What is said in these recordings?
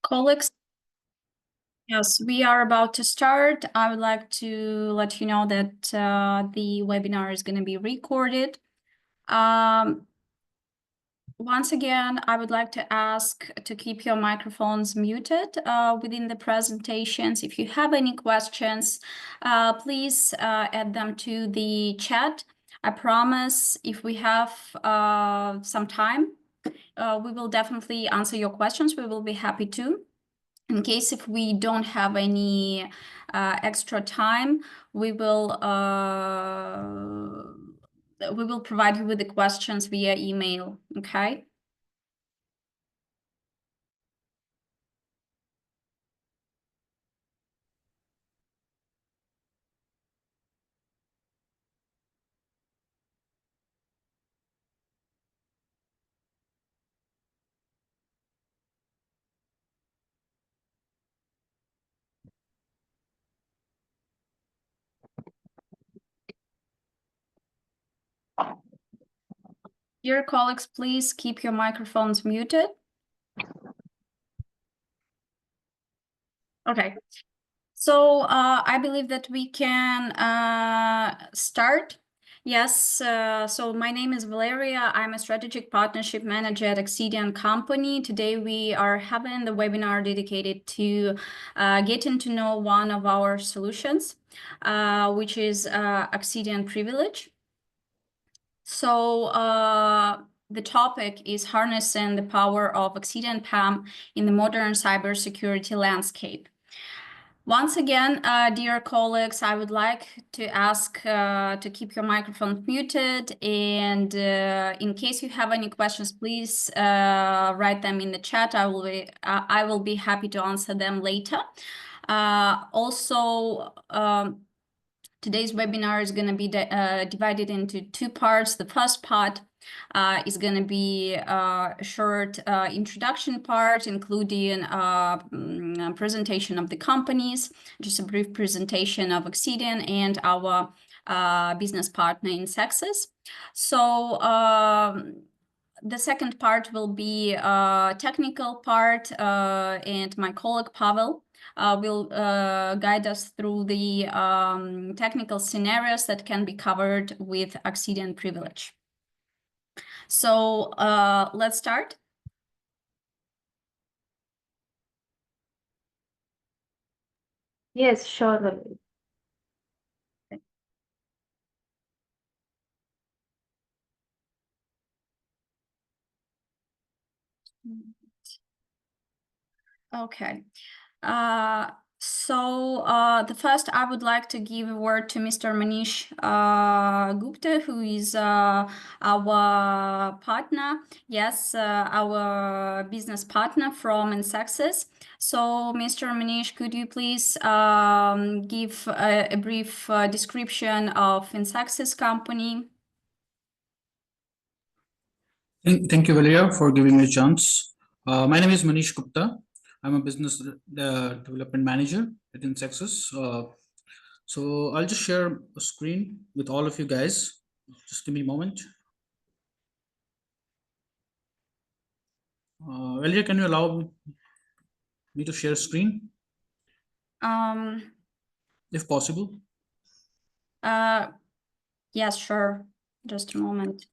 Colleagues, yes, we are about to start. I would like to let you know that the webinar is going to be recorded. Once again, I would like to ask to keep your microphones muted within the presentations. If you have any questions, please add them to the chat. I promise if we have some time, we will definitely answer your questions. We will be happy to. In case if we don't have any extra time, we will provide you with the questions via email. Okay. Dear colleagues, please keep your microphones muted. Okay. So I believe that we can start. Yes, so my name is Valeria. I'm a strategic partnership manager at Axidian Company. Today we are having the webinar dedicated to getting to know one of our solutions, which is Axidian Privilege. So the topic is harnessing the power of Axidian PAM in the modern cybersecurity landscape. Once again, dear colleagues, I would like to ask to keep your microphone muted, and in case you have any questions, please write them in the chat. I will be happy to answer them later. Also, today's webinar is going to be divided into two parts. The first part is going to be a short introduction part, including presentation of the companies, just a brief presentation of Axidian and our business partner in Sexes. So the second part will be a technical part, and my colleague Pavel will guide us through the technical scenarios that can be covered with Axidian Privilege. So let's start. Yes, sure, Valeria. Okay. So the first, I would like to give a word to Mr. Manish Gupta, who is our partner. Yes, our business partner from Insexis. So, Mr. Manish, could you please give a brief description of Insexis company? Thank you, Valeria, for giving me a chance. My name is Manish Gupta. I'm a business development manager at Insexis. So I'll just share a screen with all of you guys. Just give me a moment. Valeria, can you allow me to share screen, if possible? Yes, sure. Just a moment.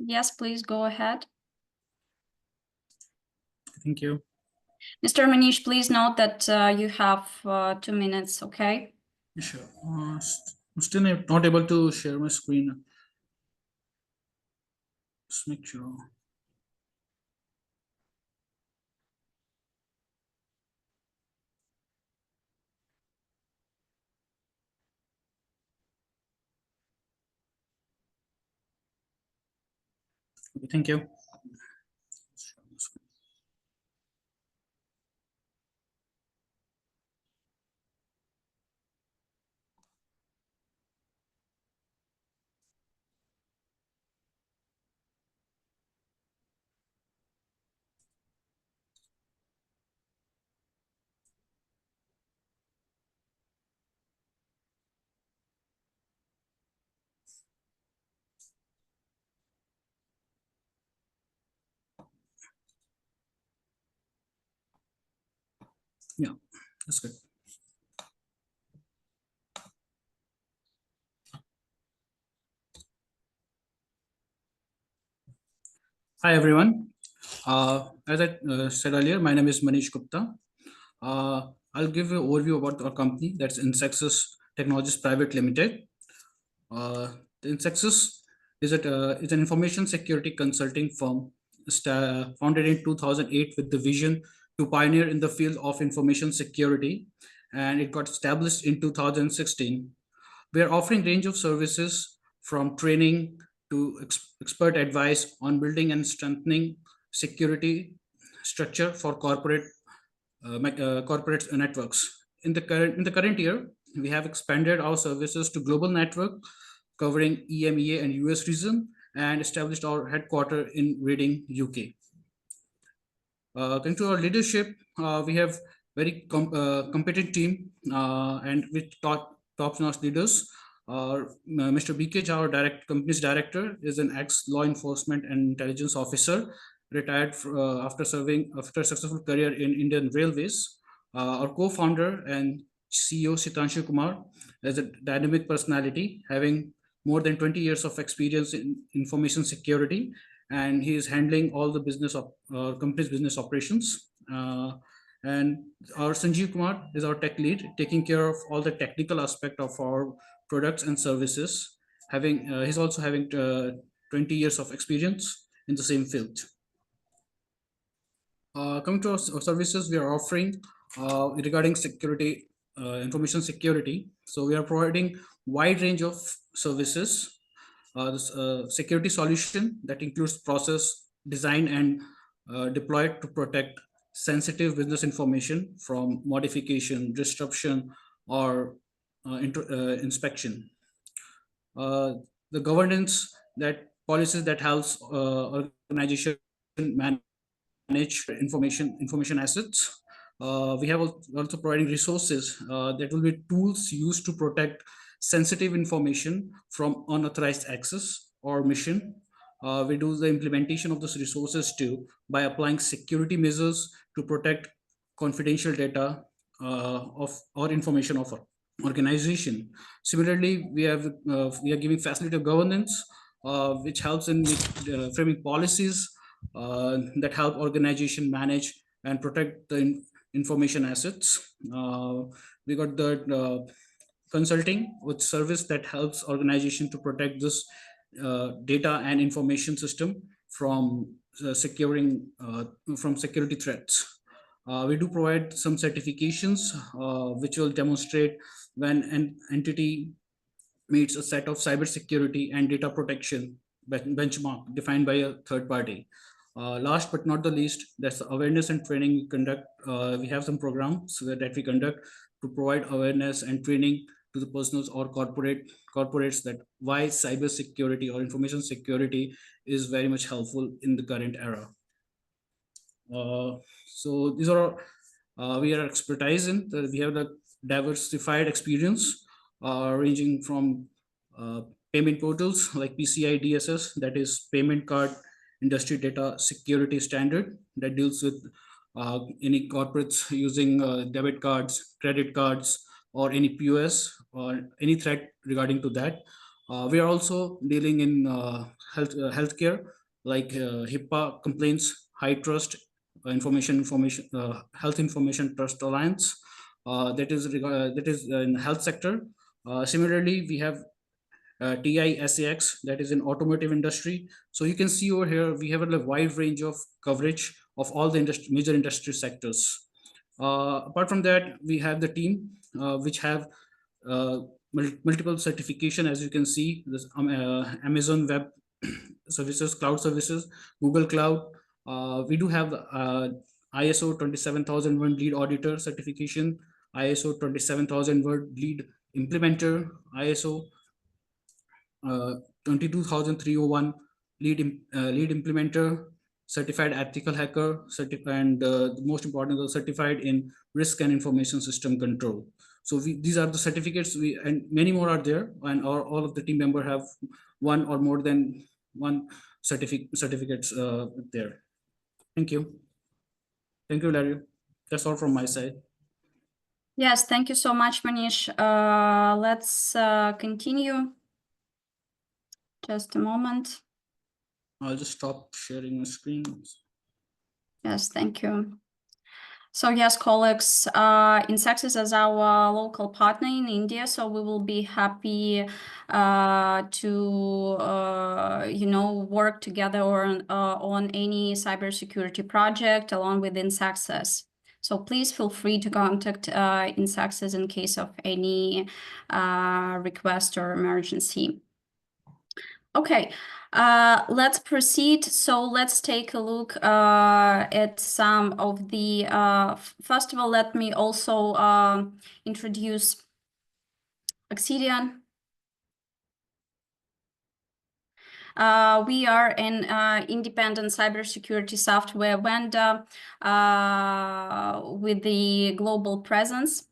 Yes, please go ahead. Thank you. Mr. Manish, please note that you have 2 minutes, okay? Sure. I'm still not able to share my screen. Just make sure. Okay, thank you. Yeah, that's good. Hi, everyone. As I said earlier, my name is Manish Gupta. I'll give you an overview about our company, that's Insexus Technologies Private Limited. Uh, the Insexus is an information security consulting firm founded in 2008 with the vision to pioneer in the field of information security, and it got established in 2016. We are offering range of services from training to expert advice on building and strengthening security structure for corporate networks. In the current year, we have expanded our services to global network covering EMEA and US region and established our headquarter in Reading, UK. Coming to our leadership, we have very competent team and with top-notch leaders. Mr. BK, our company's director, is an ex-law enforcement and intelligence officer, retired after a successful career in Indian Railways. Our co-founder and CEO Sitanshu Kumar is a dynamic personality, having more than 20 years of experience in information security, and he is handling all the business of company's business operations. And our Sanjeev Kumar is our tech lead, taking care of all the technical aspect of our products and services. He's also having 20 years of experience in the same field. Coming to our services we are offering regarding security, information security. So we are providing wide range of services. This security solution that includes process, design, and deployed to protect sensitive business information from modification, disruption, or inspection. Uh, the governance that policies that helps organization manage information assets. We have also providing resources that will be tools used to protect sensitive information from unauthorized access or mission. We do the implementation of those resources too by applying security measures to protect confidential data of or information of organization. Similarly, we are giving facilitative governance, which helps in framing policies that help organization manage and protect the information assets. We got the consulting with service that helps organization to protect this data and information system from securing from security threats. We do provide some certifications which will demonstrate when an entity meets a set of cybersecurity and data protection benchmark defined by a third party. Last but not the least, that's awareness and training we conduct. We have some programs that we conduct to provide awareness and training to the personals or corporates that why cybersecurity or information security is very much helpful in the current era. So these are we are expertise in. We have the diversified experience ranging from payment portals like PCI DSS, that is Payment Card Industry Data Security Standard, that deals with any corporates using debit cards, credit cards, or any POS or any threat regarding to that. We are also dealing in healthcare like HIPAA complaints, high trust health information trust alliance, that is in health sector. Similarly, we have TISAX, that is in automotive industry. So you can see over here we have a wide range of coverage of all the major industry sectors. Apart from that, we have the team which have uh, multiple certification, as you can see, this Amazon Web Services, Cloud Services, Google Cloud. We do have ISO 27001 lead auditor certification, ISO 27001 lead implementer, ISO 22301 lead implementer, certified ethical hacker, and the most important, certified in risk and information system control. So these are the certificates, and many more are there, and all of the team member have one or more than one certificates there. Thank you. Thank you, Larry. That's all from my side. Yes, thank you so much, Manish. Let's continue. Just a moment. I'll just stop sharing my screen. Yes, thank you. So yes, colleagues, Insexis is our local partner in India, so we will be happy to work together on any cybersecurity project along with Insexis. So please feel free to contact Insexis in case of any request or emergency. Okay, let's proceed. So let's take a look at some of the, first of all, let me also introduce Axidian. We are an independent cybersecurity software vendor with the global presence.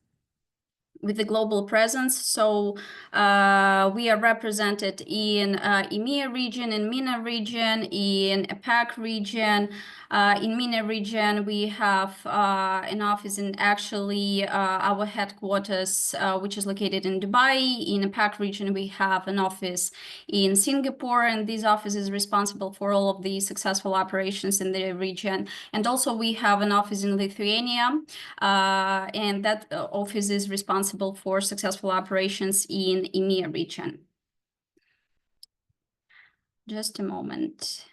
So we are represented in EMEA region, in MENA region, in APAC region. In MENA region, we have an office in actually our headquarters, which is located in Dubai. In APAC region, we have an office in Singapore, and this office is responsible for all of the successful operations in the region. And also we have an office in Lithuania, and that office is responsible for successful operations in EMEA region. Just a moment.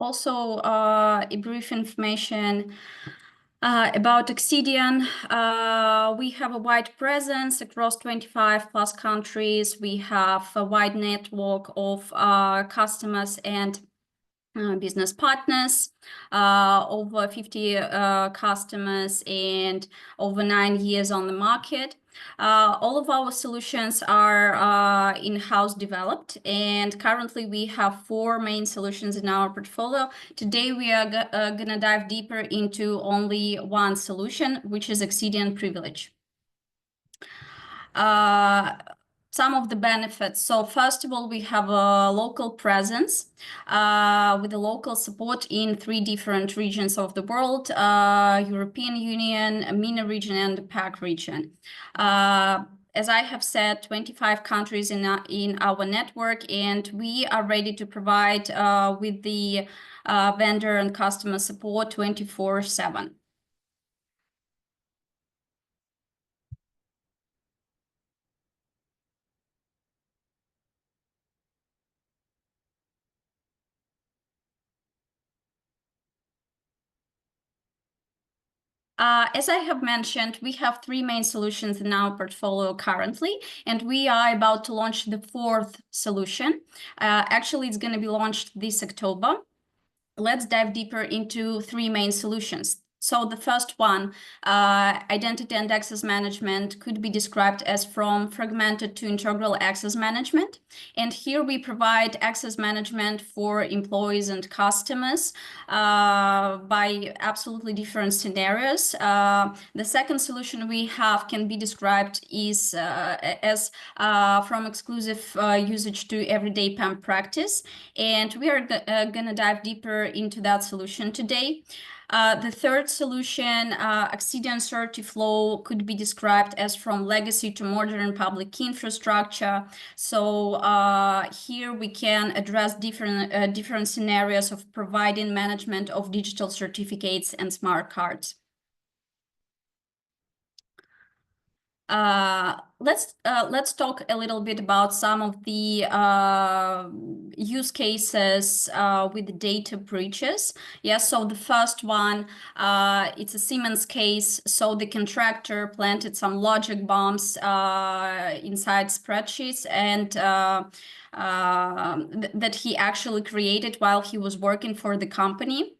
Also, a brief information about Axidian. We have a wide presence across 25 plus countries. We have a wide network of customers and business partners, over 50 customers and over 9 years on the market. All of our solutions are in-house developed, and currently we have 4 main solutions in our portfolio. Today we are going to dive deeper into only one solution, which is Axidian Privilege. Some of the benefits. So first of all, we have a local presence with a local support in 3 different regions of the world: European Union, MENA region, and the PAC region. As I have said, 25 countries in our network, and we are ready to provide with the vendor and customer support 24/7. As I have mentioned, we have 3 main solutions in our portfolio currently, and we are about to launch the 4th solution. Actually, it's going to be launched this October. Let's dive deeper into 3 main solutions. So the first one, identity and access management, could be described as from fragmented to integral access management. And here we provide access management for employees and customers by absolutely different scenarios. The second solution we have can be described as from exclusive usage to everyday PAM practice. And we are going to dive deeper into that solution today. The third solution, Axidian CertiFlow, could be described as from legacy to modern public infrastructure. So here we can address different scenarios of providing management of digital certificates and smart cards. Let's talk a little bit about some of the use cases with data breaches. Yes, so the first one, it's a Siemens case. So the contractor planted some logic bombs inside spreadsheets and that he actually created while he was working for the company.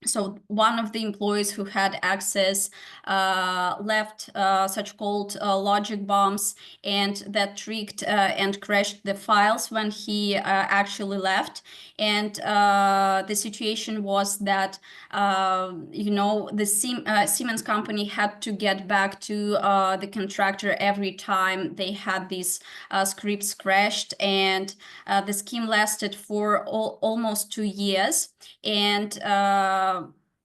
So one of the employees who had access left such called logic bombs, and that tricked and crashed the files when he actually left. And the situation was that, the Siemens company had to get back to the contractor every time they had these scripts crashed. And the scheme lasted for almost 2 years. And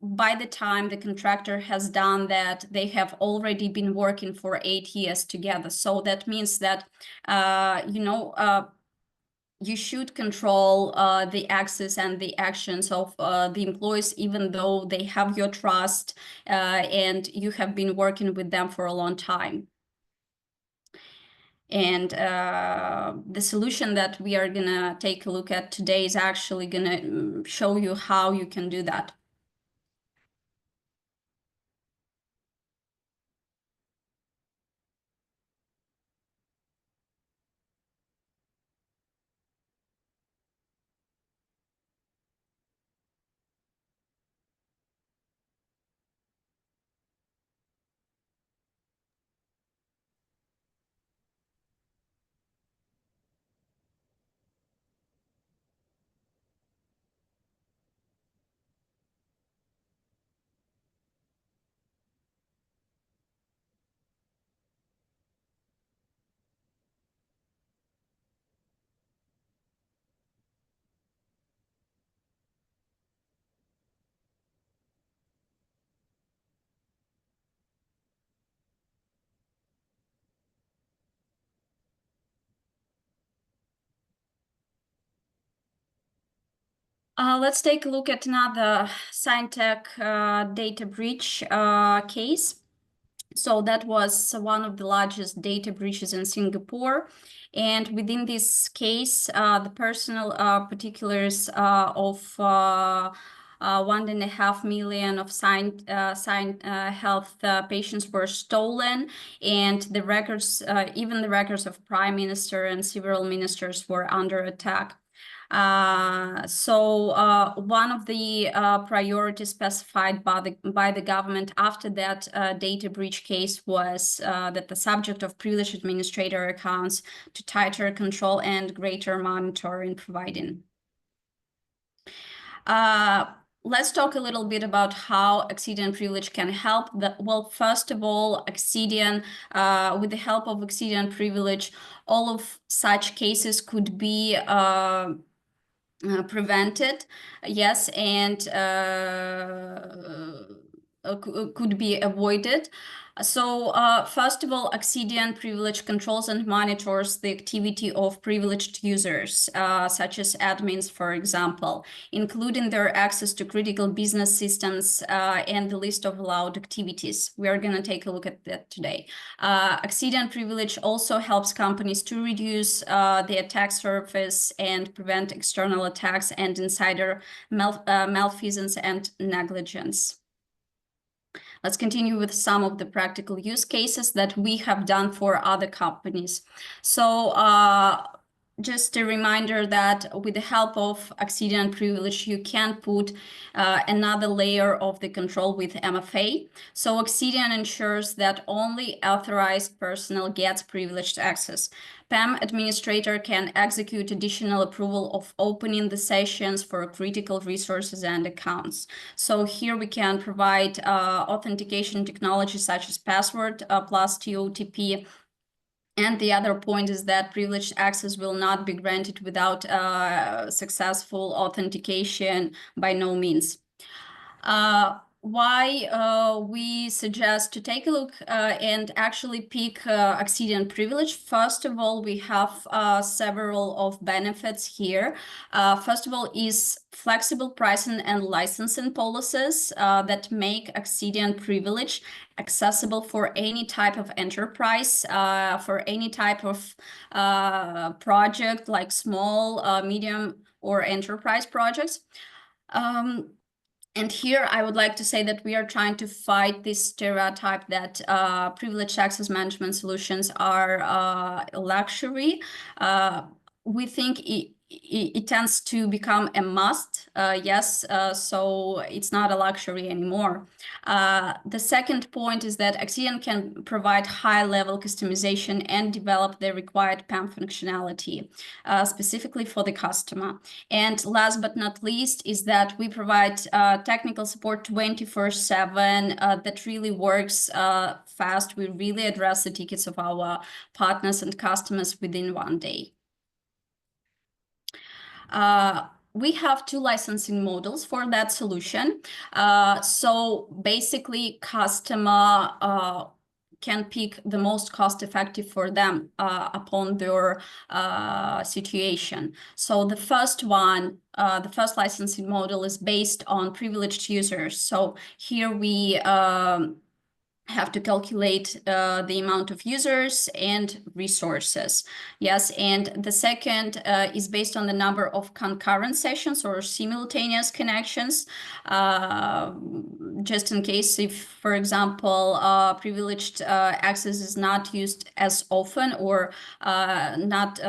by the time the contractor has done that, they have already been working for 8 years together. So that means that, you should control the access and the actions of the employees, even though they have your trust and you have been working with them for a long time. And the solution that we are gonna take a look at today is actually gonna show you how you can do that. Let's take a look at another Scientech data breach case. So that was one of the largest data breaches in Singapore. And within this case, the personal particulars of 1.5 million of signed health patients were stolen, and the records, even the records of Prime Minister and several ministers were under attack. So one of the priorities specified by the government after that data breach case was that the subject of privileged administrator accounts to tighter control and greater monitoring providing. Let's talk a little bit about how Axidian privilege can help. Well, first of all, Axidian, with the help of Axidian privilege, all of such cases could be prevented, yes, and could be avoided. So first of all, Axidian privilege controls and monitors the activity of privileged users, such as admins, for example, including their access to critical business systems and the list of allowed activities. We are going to take a look at that today. Axidian privilege also helps companies to reduce the attack surface and prevent external attacks and insider malfeasance and negligence. Let's continue with some of the practical use cases that we have done for other companies. So just a reminder that with the help of Axidian privilege, you can put another layer of the control with MFA. So Axidian ensures that only authorized personnel gets privileged access. PAM administrator can execute additional approval of opening the sessions for critical resources and accounts. So here we can provide authentication technology such as password plus TOTP. And the other point is that privileged access will not be granted without successful authentication by no means. Why we suggest to take a look and actually pick Axidian privilege. First of all, we have several of benefits here. First of all is flexible pricing and licensing policies that make Axidian privilege accessible for any type of enterprise, for any type of project like small, medium, or enterprise projects. And here I would like to say that we are trying to fight this stereotype that privileged access management solutions are luxury. We think it tends to become a must, yes, so it's not a luxury anymore. The second point is that Axidian can provide high-level customization and develop the required PAM functionality, specifically for the customer. And last but not least is that we provide technical support 24/7 that really works fast. We really address the tickets of our partners and customers within 1 day. We have 2 licensing models for that solution. So basically, customer can pick the most cost-effective for them upon their situation. So the first one, the first licensing model is based on privileged users. So here we have to calculate the amount of users and resources. Yes, and the second is based on the number of concurrent sessions or simultaneous connections. Just in case if, for example, privileged access is not used as often or not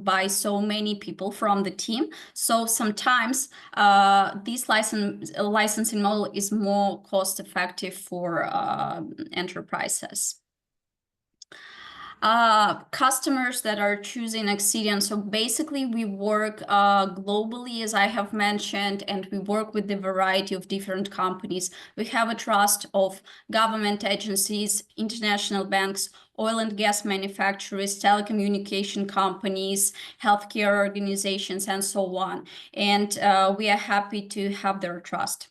by so many people from the team. So sometimes this licensing model is more cost effective for enterprises. Customers that are choosing Axidian. So basically we work globally, as I have mentioned, and we work with a variety of different companies. We have a trust of government agencies, international banks, oil and gas manufacturers, telecommunication companies, healthcare organizations, and so on. And we are happy to have their trust.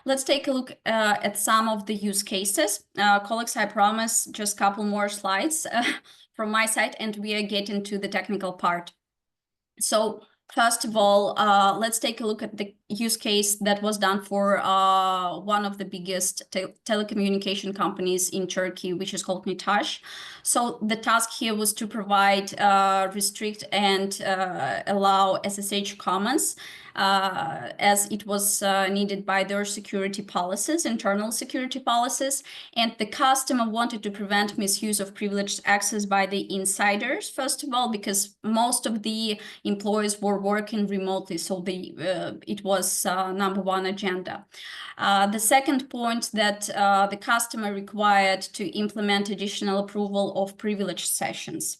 Let's take a look at some of the use cases. Colleagues, I promise just a couple more slides from my side, and we are getting to the technical part. So first of all, let's take a look at the use case that was done for one of the biggest telecommunication companies in Turkey, which is called Nitaş. So the task here was to provide, restrict, and allow SSH comments as it was needed by their security policies, internal security policies. And the customer wanted to prevent misuse of privileged access by the insiders, first of all, because most of the employees were working remotely. So it was number one agenda. The second point that the customer required to implement additional approval of privileged sessions.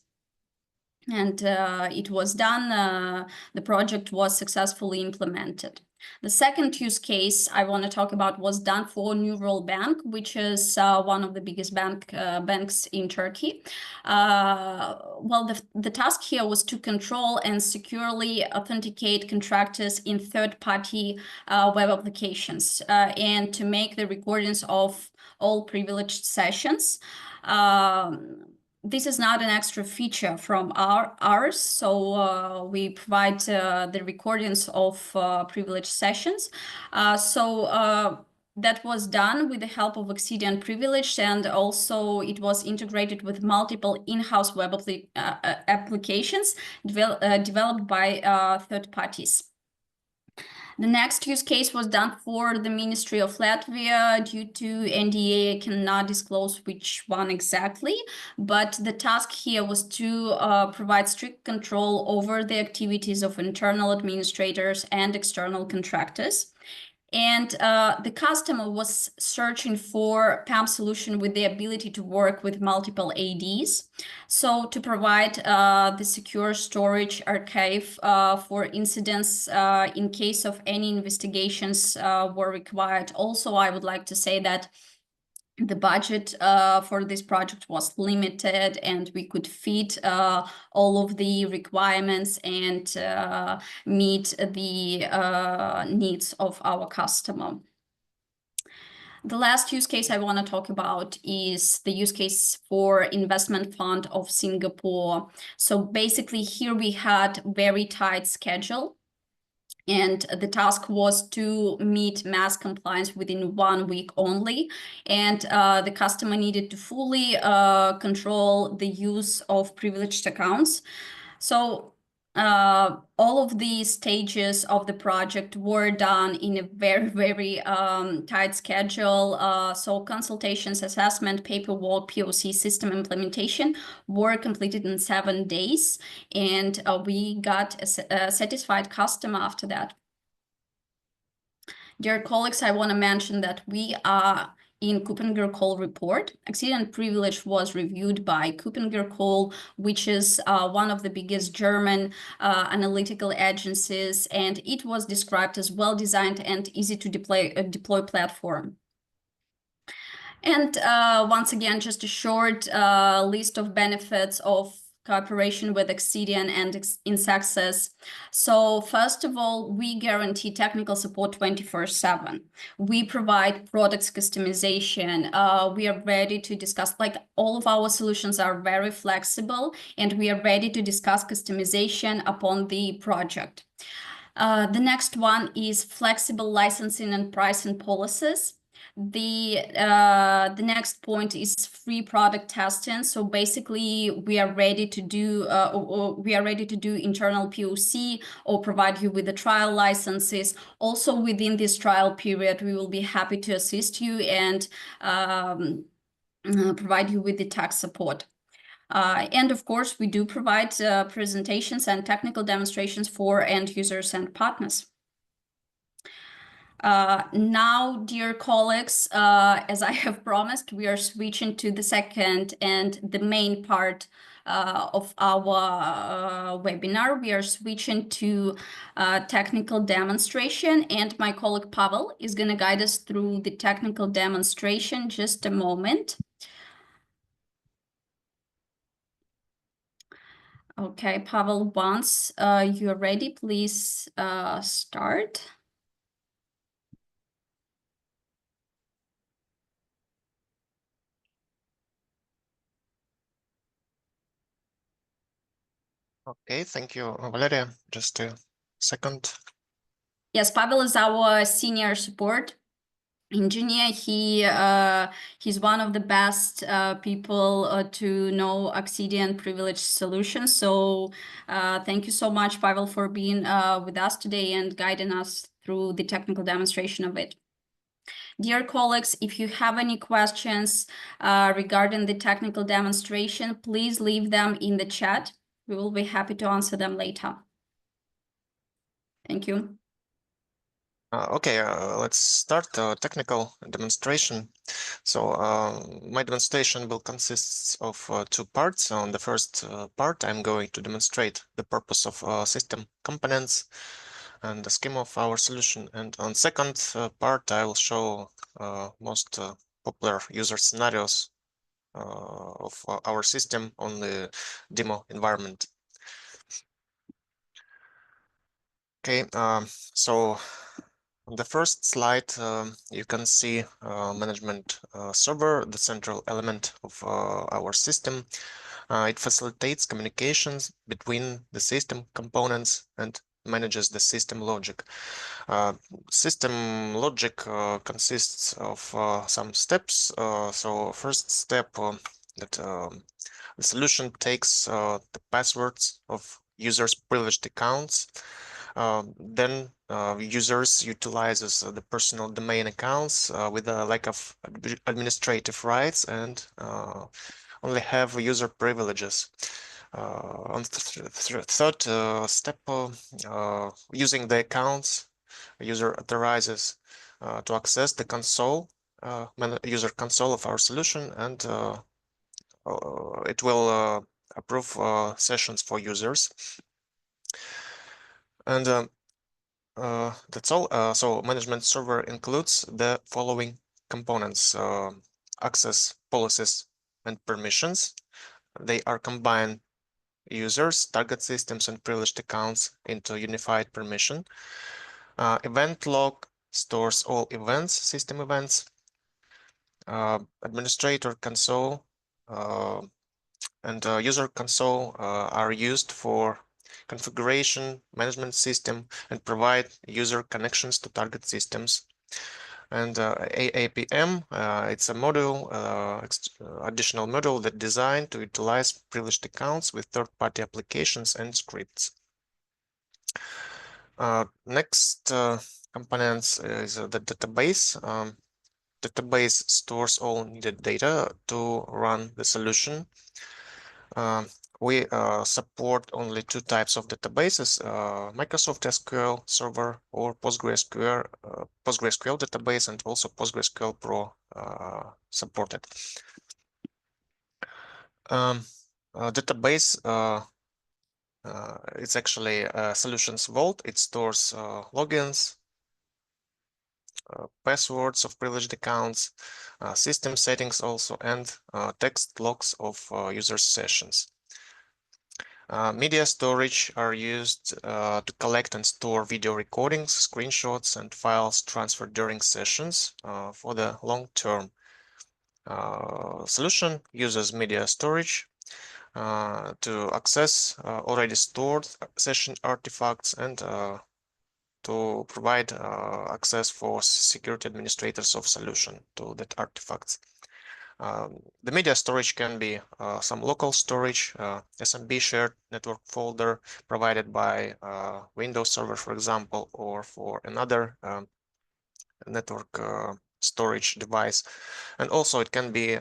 And it was done. The project was successfully implemented. The second use case I want to talk about was done for Neural Bank, which is one of the biggest banks in Turkey. Well, the task here was to control and securely authenticate contractors in third-party web applications and to make the recordings of all privileged sessions. This is not an extra feature from ours, so we provide the recordings of privileged sessions. That was done with the help of Axidian Privileged, and also it was integrated with multiple in-house web applications developed by third parties. The next use case was done for the Ministry of Latvia. Due to NDA, I cannot disclose which one exactly, but the task here was to provide strict control over the activities of internal administrators and external contractors. And the customer was searching for PAM solution with the ability to work with multiple ADs. So to provide the secure storage archive for incidents in case of any investigations were required. Also, I would like to say that the budget for this project was limited, and we could fit all of the requirements and meet the needs of our customer. The last use case I want to talk about is the use case for Investment Fund of Singapore. So basically here we had very tight schedule. And the task was to meet mass compliance within 1 week only. And the customer needed to fully control the use of privileged accounts. So all of these stages of the project were done in a very, very tight schedule. So consultations, assessment, paperwork, POC, system implementation were completed in 7 days, and we got a satisfied customer after that. Dear colleagues, I want to mention that we are in KuppingerCole report. Axidian privilege was reviewed by KuppingerCole, which is one of the biggest German analytical agencies, and it was described as well-designed and easy to deploy platform. And once again, just a short list of benefits of cooperation with Axidian and InSuccess. So first of all, we guarantee technical support 24/7. We provide products customization. We are ready to discuss, like all of our solutions are very flexible, and we are ready to discuss customization upon the project. The next one is flexible licensing and pricing policies. The next point is free product testing. So basically, we are ready to do internal POC or provide you with the trial licenses. Also, within this trial period, we will be happy to assist you and provide you with the tax support. And of course, we do provide presentations and technical demonstrations for end users and partners. Now, dear colleagues, as I have promised, we are switching to the second and the main part of our webinar. We are switching to technical demonstration, and my colleague Pavel is going to guide us through the technical demonstration. Just a moment. Okay, Pavel, once you're ready, please start. Okay, thank you, Valeria. Just a second. Yes, Pavel is our senior support engineer. He's one of the best people to know Axidian privileged solutions. So thank you so much, Pavel, for being with us today and guiding us through the technical demonstration of it. Dear colleagues, if you have any questions regarding the technical demonstration, please leave them in the chat. We will be happy to answer them later. Thank you. Okay, let's start the technical demonstration. So my demonstration will consist of 2 parts. On the first part, I'm going to demonstrate the purpose of system components and the scheme of our solution. And on second part, I will show most popular user scenarios of our system on the demo environment. Okay, so on the first slide, you can see management server, the central element of our system. It facilitates communications between the system components and manages the system logic. System logic consists of some steps. So first step that the solution takes the passwords of users' privileged accounts. Then users utilizes the personal domain accounts with a lack of administrative rights and only have user privileges. On the third step, using the accounts, user authorizes to access the console, user console of our solution, and it will approve sessions for users. And that's all. So management server includes the following components: access policies and permissions. They are combined users, target systems, and privileged accounts into unified permission. Event log stores all events, system events. Administrator console and user console are used for configuration, management system, and provide user connections to target systems. And AAPM, it's a module, additional module that designed to utilize privileged accounts with third-party applications and scripts. Next components is the database. Database stores all needed data to run the solution. We support only two types of databases, Microsoft SQL Server or PostgreSQL database, and also PostgreSQL Pro supported. Database it's actually a solutions vault. It stores logins, passwords of privileged accounts, system settings also, and text logs of user sessions. Media storage are used to collect and store video recordings, screenshots, and files transferred during sessions for the long term. Solution uses media storage to access already stored session artifacts and to provide access for security administrators of solution to that artifacts. The media storage can be some local storage, SMB shared network folder provided by Windows Server, for example, or for another network storage device. And also it can be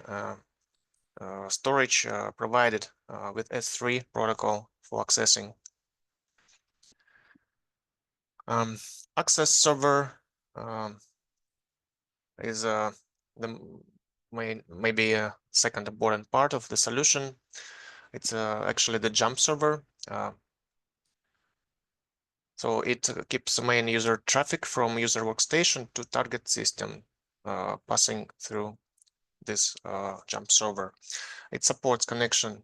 storage provided with S3 protocol for accessing. Access server is the maybe a second important part of the solution. It's actually the jump server. So it keeps main user traffic from user workstation to target system passing through this jump server. It supports connection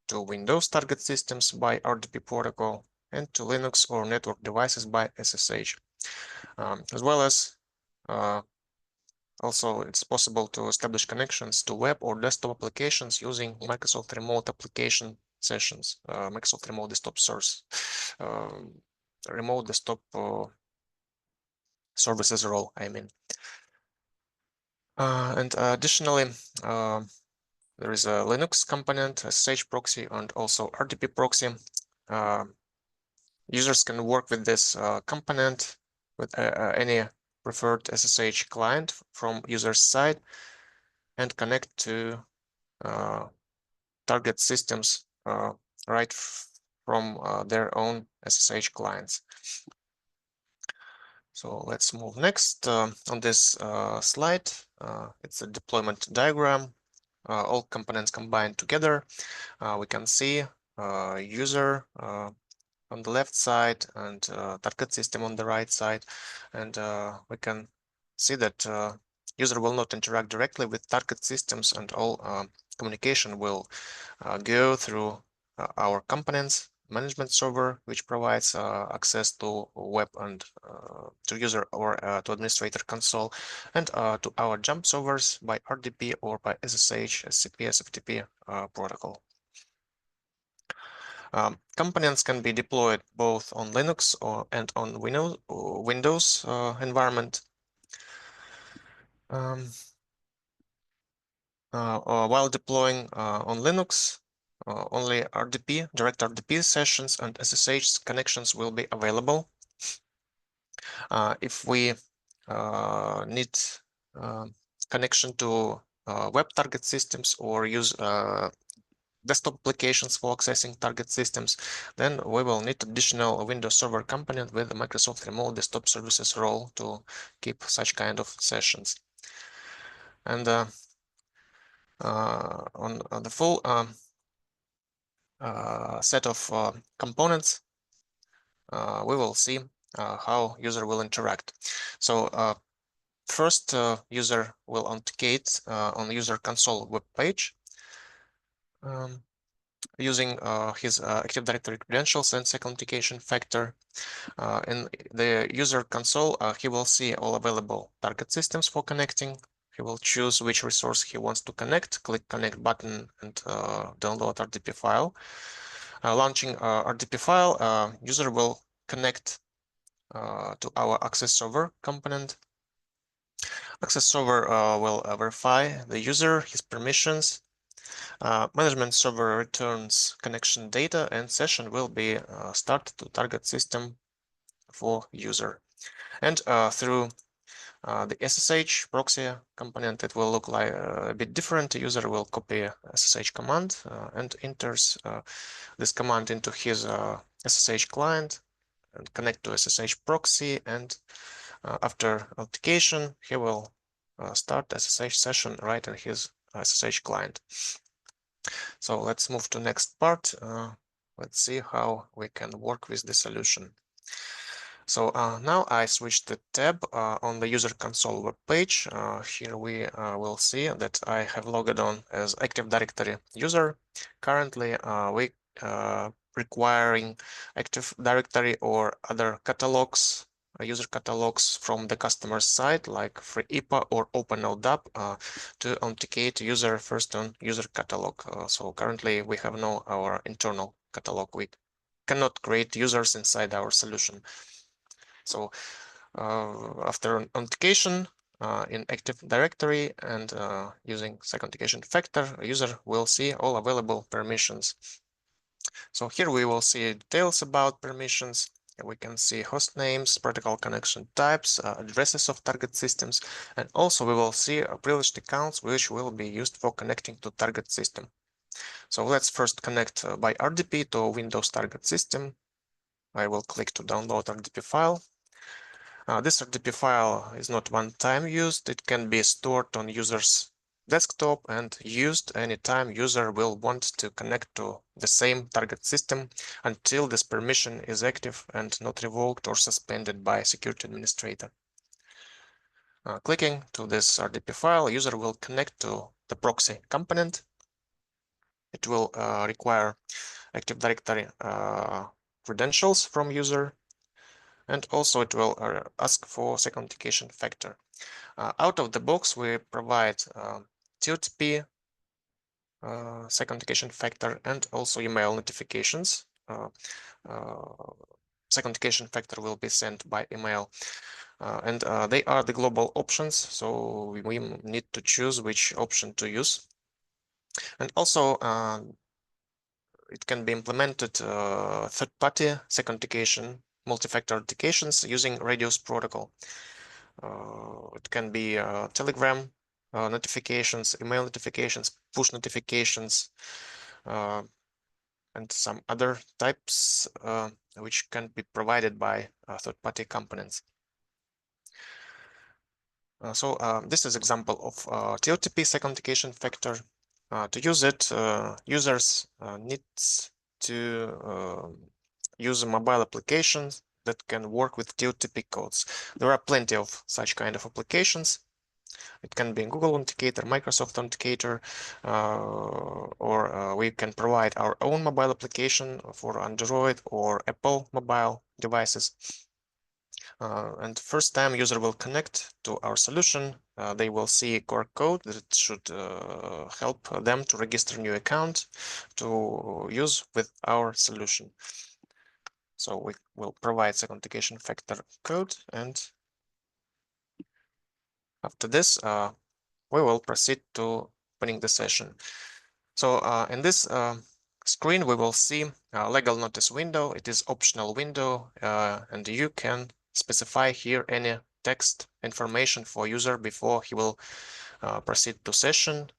to Windows target systems by RDP protocol and to Linux or network devices by SSH, as well as also it's possible to establish connections to web or desktop applications using Microsoft Remote Application Sessions, Microsoft Remote Desktop Source, Remote Desktop Services role, I mean. And additionally, there is a Linux component, SSH proxy, and also RDP proxy. Users can work with this component with any preferred SSH client from user's side and connect to target systems right from their own SSH clients. So let's move next. On this slide, it's a deployment diagram. All components combined together. We can see user on the left side and target system on the right side. And we can see that user will not interact directly with target systems, and all communication will go through our components management server, which provides access to web and to user or to administrator console, and to our jump servers by RDP or by SSH, SCP, SFTP protocol. Components can be deployed both on Linux and on Windows environment. While deploying on Linux, only RDP, direct RDP sessions and SSH connections will be available. If we need connection to web target systems or use desktop applications for accessing target systems, then we will need additional Windows Server component with the Microsoft Remote Desktop Services role to keep such kind of sessions. And on the full set of components, we will see how user will interact. So first, user will authenticate on the user console web page using his Active Directory credentials and second authentication factor. In the user console, he will see all available target systems for connecting. He will choose which resource he wants to connect, click connect button, and download RDP file. Launching RDP file, user will connect to our access server component. Access server will verify the user, his permissions. Management server returns connection data, and session will be started to target system for user. And through the SSH proxy component, it will look like a bit different. The user will copy SSH command and enters this command into his SSH client and connect to SSH proxy. And after authentication, he will start SSH session right in his SSH client. So let's move to next part. Let's see how we can work with the solution. So now I switch the tab on the user console web page. Here we will see that I have logged on as Active Directory user. Currently, we requiring Active Directory or other catalogs, user catalogs from the customer side, like FreeIPA or OpenLDAP, to authenticate user first on user catalog. So currently we have no our internal catalog. We cannot create users inside our solution. So after authentication in Active Directory and using second authentication factor, a user will see all available permissions. So here we will see details about permissions. We can see host names, protocol connection types, addresses of target systems, and also we will see privileged accounts which will be used for connecting to target system. So let's first connect by RDP to Windows target system. I will click to download RDP file. This RDP file is not one-time used. It can be stored on user's desktop and used anytime user will want to connect to the same target system until this permission is active and not revoked or suspended by security administrator. Clicking to this RDP file, user will connect to the proxy component. It will require Active Directory credentials from user. And also it will ask for second authentication factor. Out of the box, we provide TOTP second authentication factor and also email notifications. Second authentication factor will be sent by email. And they are the global options, so we need to choose which option to use. And also it can be implemented third-party second authentication, multi-factor authentications using Radius protocol. It can be Telegram notifications, email notifications, push notifications, and some other types which can be provided by third-party components. So this is example of TOTP second authentication factor. To use it, users need to use mobile applications that can work with TOTP codes. There are plenty of such kind of applications. It can be Google Authenticator, Microsoft Authenticator, or we can provide our own mobile application for Android or Apple mobile devices. And first time user will connect to our solution, they will see a QR code that should help them to register new account to use with our solution. So we will provide second authentication factor code, and after this, we will proceed to opening the session. So in this screen, we will see a legal notice window. It is optional window, and you can specify here any text information for user before he will proceed to session,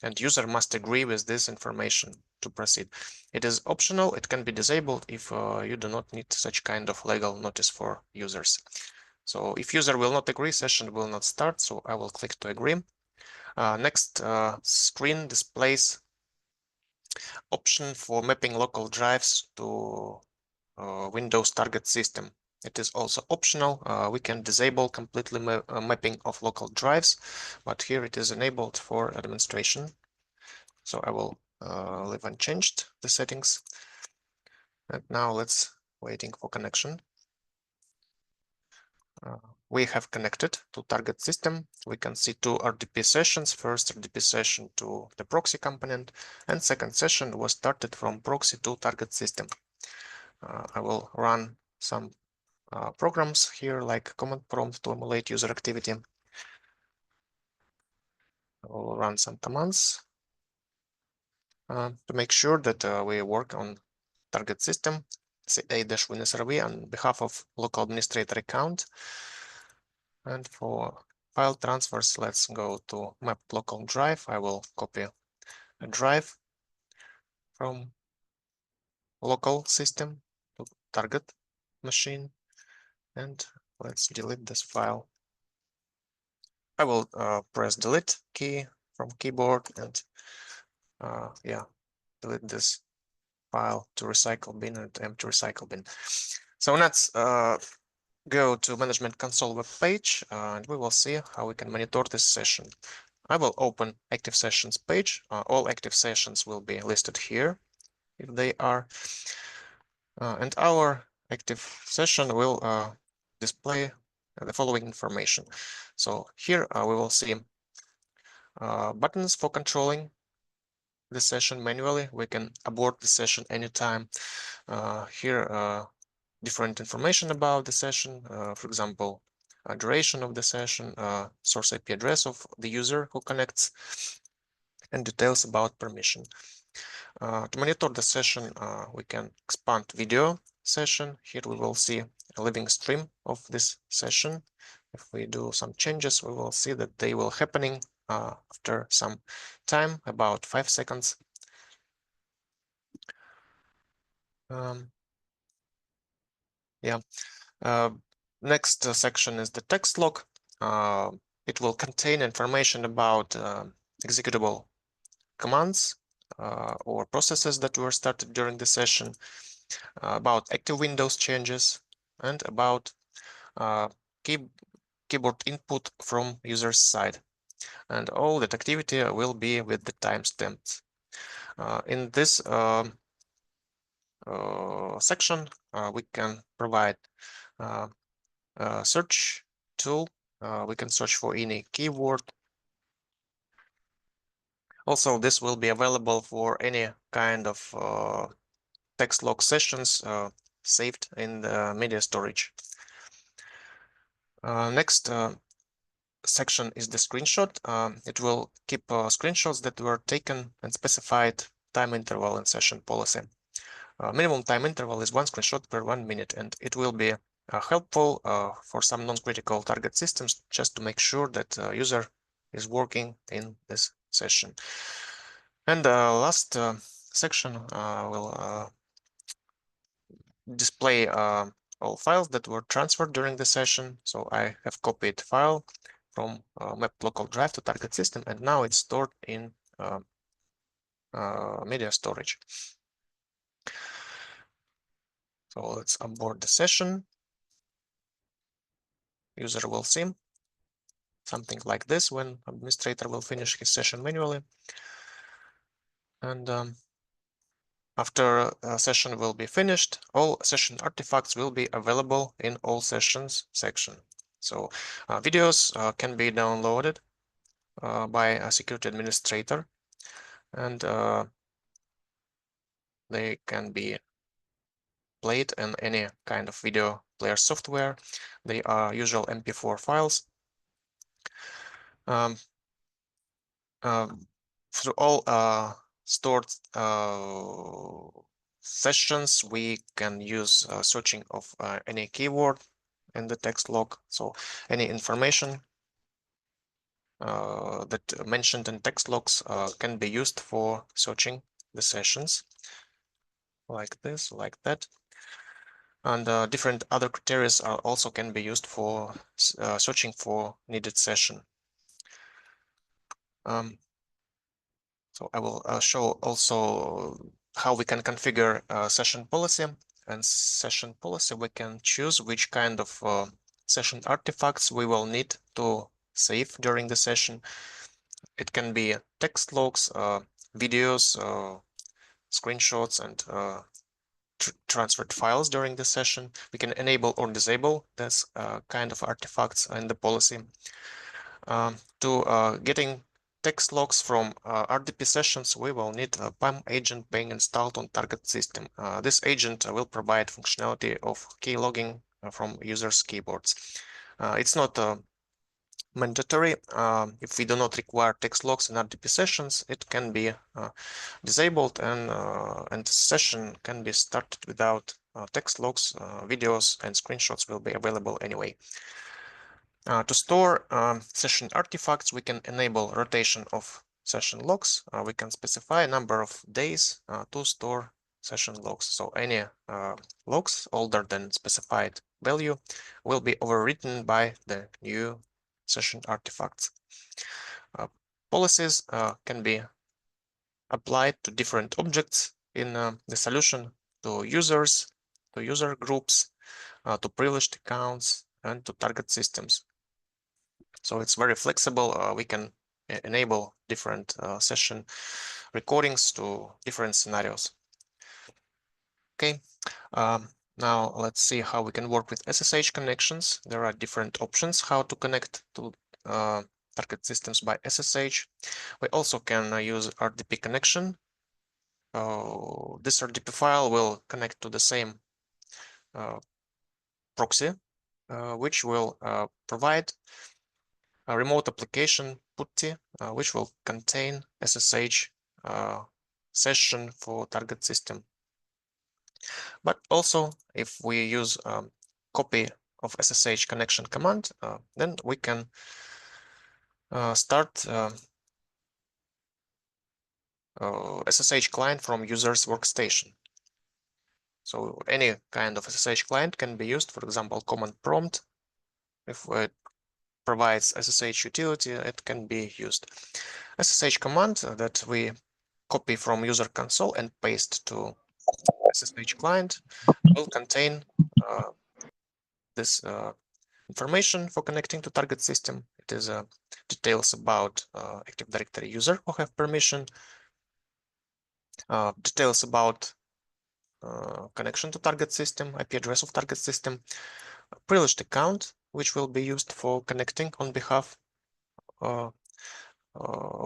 and user must agree with this information to proceed. It is optional. It can be disabled if you do not need such kind of legal notice for users. So if user will not agree, session will not start. So I will click to agree. Next screen displays option for mapping local drives to Windows target system. It is also optional. We can disable completely mapping of local drives, but here it is enabled for administration. So I will leave unchanged the settings. And now let's waiting for connection. We have connected to target system. We can see two RDP sessions. First RDP session to the proxy component, and second session was started from proxy to target system. I will run some programs here, like command prompt to emulate user activity. I will run some commands to make sure that we work on target system. a-win-srv on behalf of local administrator account. And for file transfers, let's go to map local drive. I will copy a drive from local system to target machine, and let's delete this file. I will press delete key from keyboard and delete this file to recycle bin and empty recycle bin. So let's go to management console web page, and we will see how we can monitor this session. I will open active sessions page. All active sessions will be listed here if they are, and our active session will display the following information. So here we will see buttons for controlling the session manually. We can abort the session anytime. Here different information about the session, for example, duration of the session, source IP address of the user who connects, and details about permission. To monitor the session, we can expand video session. Here we will see a living stream of this session. If we do some changes, we will see that they will happening after some time, about 5 seconds. Next section is the text log. It will contain information about executable commands or processes that were started during the session, about active Windows changes, and about keyboard input from user's side. And all that activity will be with the timestamps. In this section, we can provide search tool. We can search for any keyword. Also, this will be available for any kind of text log sessions saved in the media storage. Next section is the screenshot. It will keep screenshots that were taken and specified time interval in session policy. Minimum time interval is 1 screenshot per 1 minute, and it will be helpful for some non-critical target systems just to make sure that user is working in this session. And last section will display all files that were transferred during the session. So I have copied file from map local drive to target system, and now it's stored in media storage. So let's onboard the session. User will see something like this when administrator will finish his session manually. And after a session will be finished, all session artifacts will be available in all sessions section. So videos can be downloaded by a security administrator, and they can be played in any kind of video player software. They are usual MP4 files. Through all stored sessions, we can use searching of any keyword in the text log. So any information that mentioned in text logs can be used for searching the sessions, like this, like that. And different other criteria also can be used for searching for needed session. So I will show also how we can configure session policy. And session policy, we can choose which kind of session artifacts we will need to save during the session. It can be text logs, videos, screenshots, and transferred files during the session. We can enable or disable this kind of artifacts in the policy. To getting text logs from RDP sessions, we will need a PAM agent being installed on target system. This agent will provide functionality of key logging from users' keyboards. It's not mandatory. If we do not require text logs in RDP sessions, it can be disabled, and the session can be started without text logs, videos, and screenshots will be available anyway. To store session artifacts, we can enable rotation of session logs. We can specify a number of days to store session logs. So any logs older than specified value will be overwritten by the new session artifacts. Policies can be applied to different objects in the solution, to users, to user groups, to privileged accounts, and to target systems. So it's very flexible. We can enable different session recordings to different scenarios. Okay, now let's see how we can work with SSH connections. There are different options how to connect to target systems by SSH. We also can use RDP connection. This RDP file will connect to the same proxy, which will provide a remote application PuTTY, which will contain SSH session for target system. But also, if we use copy of SSH connection command, then we can start SSH client from user's workstation. So any kind of SSH client can be used, for example, command prompt. If it provides SSH utility, it can be used. SSH command that we copy from user console and paste to SSH client will contain this information for connecting to target system. It is details about Active Directory user who have permission, details about connection to target system, IP address of target system, privileged account, which will be used for connecting on behalf of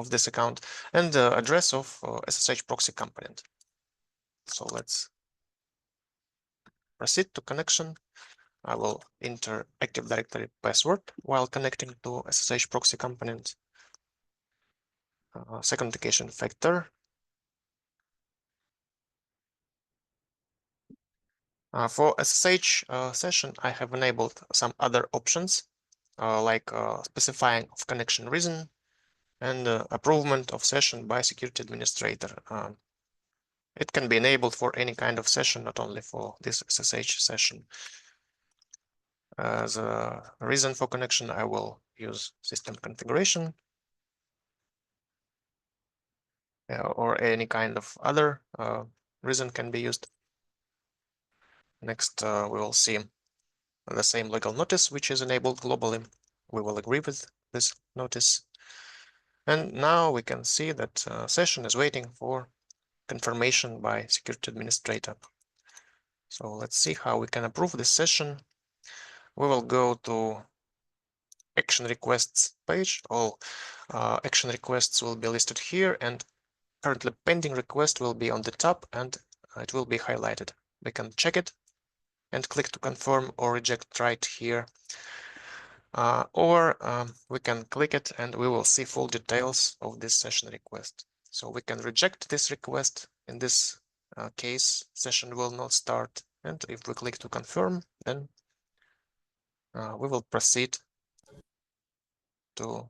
this account, and the address of SSH proxy component. So let's proceed to connection. I will enter Active Directory password while connecting to SSH proxy component. Second authentication factor. For SSH session, I have enabled some other options like specifying of connection reason and approval of session by security administrator. It can be enabled for any kind of session, not only for this SSH session. As a reason for connection, I will use system configuration or any kind of other reason can be used. Next, we will see the same legal notice, which is enabled globally. We will agree with this notice. And now we can see that session is waiting for confirmation by security administrator. So let's see how we can approve this session. We will go to action requests page. All action requests will be listed here, and currently pending request will be on the top, and it will be highlighted. We can check it and click to confirm or reject right here. Or we can click it and we will see full details of this session request. So we can reject this request. In this case, session will not start. And if we click to confirm, then we will proceed to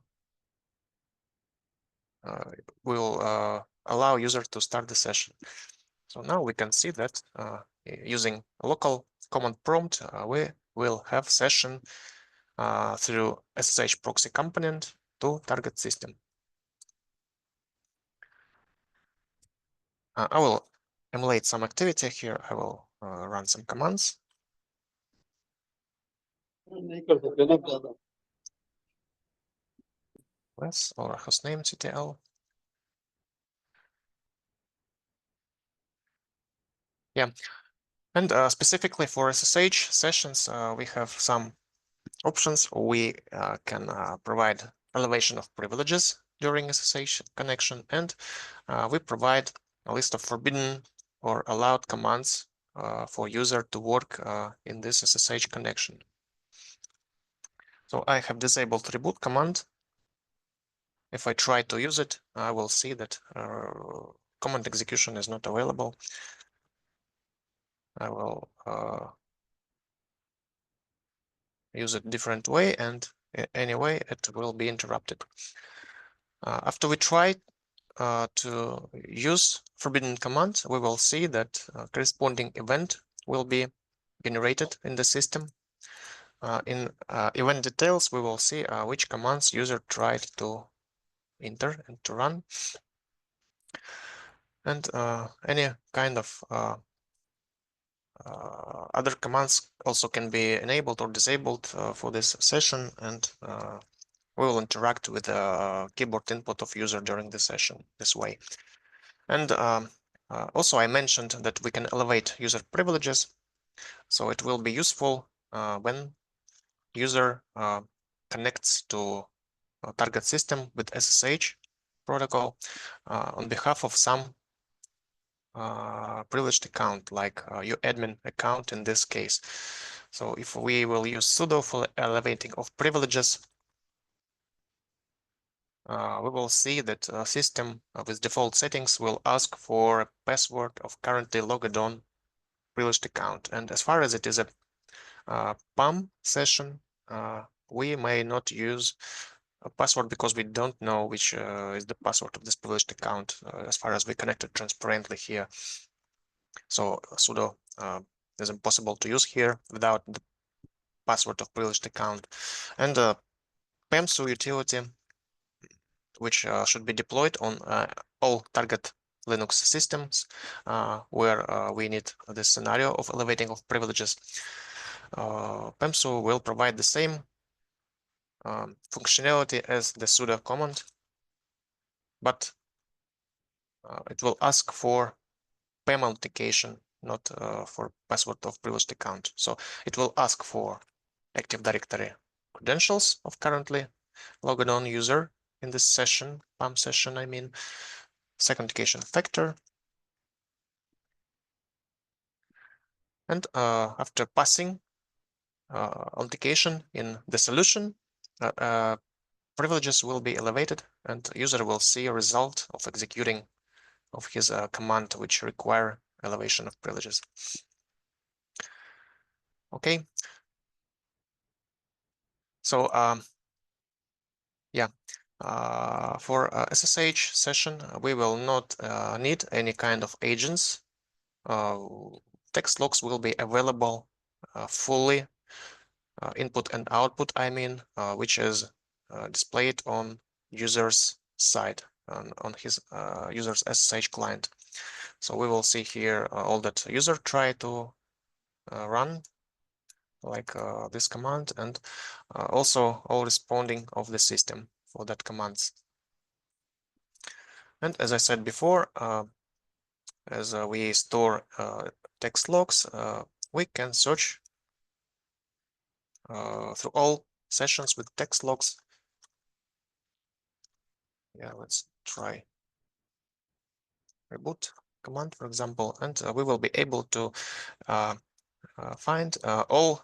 will allow user to start the session. So now we can see that using local command prompt, we will have session through SSH proxy component to target system. I will emulate some activity here. I will run some commands. Yes, or hostname CTL. Yeah, and specifically for SSH sessions, we have some options. We can provide elevation of privileges during SSH connection, and we provide a list of forbidden or allowed commands for user to work in this SSH connection. So I have disabled reboot command. If I try to use it, I will see that command execution is not available. I will use it different way, and anyway it will be interrupted. After we try to use forbidden command, we will see that corresponding event will be generated in the system. In event details, we will see which commands user tried to enter and to run, and any kind of other commands also can be enabled or disabled for this session, and we will interact with the keyboard input of user during the session this way. And also I mentioned that we can elevate user privileges, so it will be useful when user connects to a target system with SSH protocol on behalf of some privileged account, like your admin account in this case. So if we will use sudo for elevating of privileges, we will see that system with default settings will ask for a password of currently logged on privileged account. And as far as it is a PAM session, we may not use a password because we don't know which is the password of this privileged account as far as we connected transparently here. So sudo is impossible to use here without the password of privileged account. And PAMSU utility, which should be deployed on all target Linux systems where we need this scenario of elevating of privileges. PAMSU will provide the same functionality as the sudo command, but it will ask for PAM authentication, not for password of privileged account. So it will ask for Active Directory credentials of currently logged on user in this session, PAM session, I mean, second authentication factor. And after passing authentication in the solution, privileges will be elevated and user will see a result of executing of his command which require elevation of privileges. Okay. So yeah, for SSH session, we will not need any kind of agents. Text logs will be available fully, input and output, I mean, which is displayed on user's side, on his user's SSH client. So we will see here all that user try to run, like this command, and also all responding of the system for that commands. And as I said before, as we store text logs, we can search through all sessions with text logs. Yeah, let's try reboot command, for example, and we will be able to find all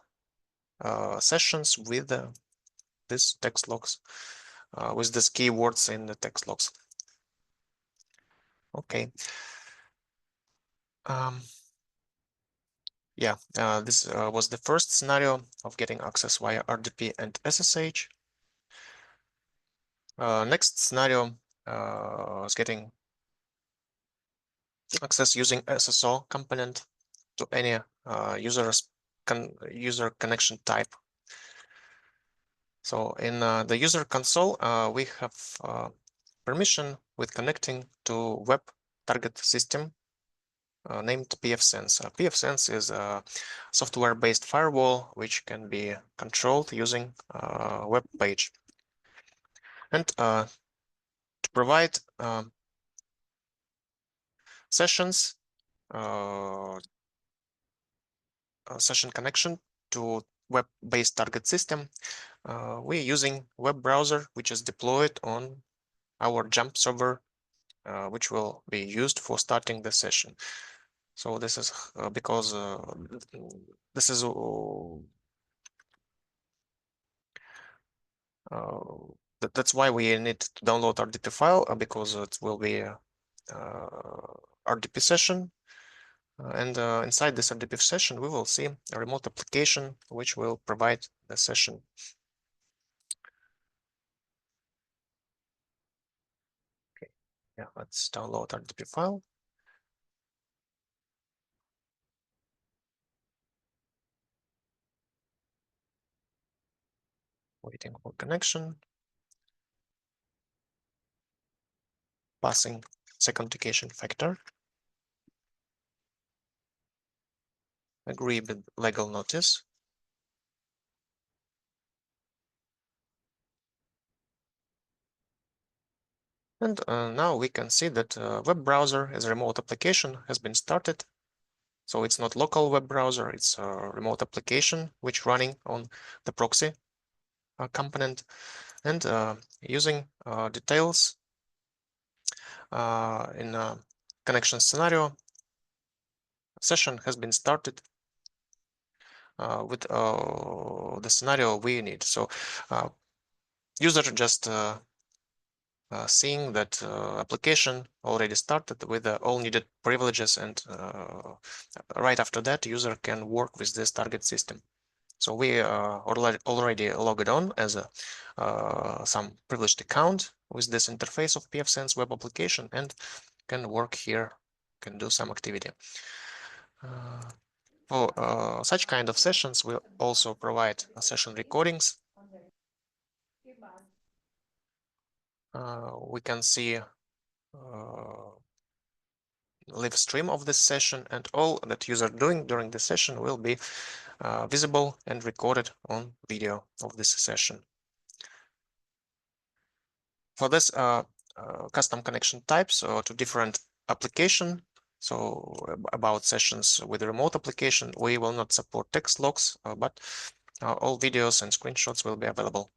sessions with these text logs, with these keywords in the text logs. Okay. Yeah, this was the first scenario of getting access via RDP and SSH. Next scenario is getting access using SSO component to any user connection type. So in the user console, we have permission with connecting to web target system named pfSense. pfSense is a software-based firewall which can be controlled using a web page. And to provide sessions, session connection to web-based target system, we're using web browser which is deployed on our jump server, which will be used for starting the session. So this is because this is that's why we need to download RDP file because it will be RDP session And inside this RDP session, we will see a remote application which will provide the session. Okay, yeah, let's download RDP file. Waiting for connection. Passing second authentication factor. Agree with legal notice. And now we can see that web browser as a remote application has been started. So it's not local web browser, it's a remote application which running on the proxy component. And using details in a connection scenario, session has been started with the scenario we need. So user just seeing that application already started with all needed privileges, and right after that user can work with this target system. So we already logged on as a some privileged account with this interface of pfSense web application and can work here, can do some activity. For such kind of sessions, we also provide session recordings. We can see live stream of this session, and all that user doing during the session will be visible and recorded on video of this session. For this custom connection types to different application, so about sessions with remote application, we will not support text logs, but all videos and screenshots will be available.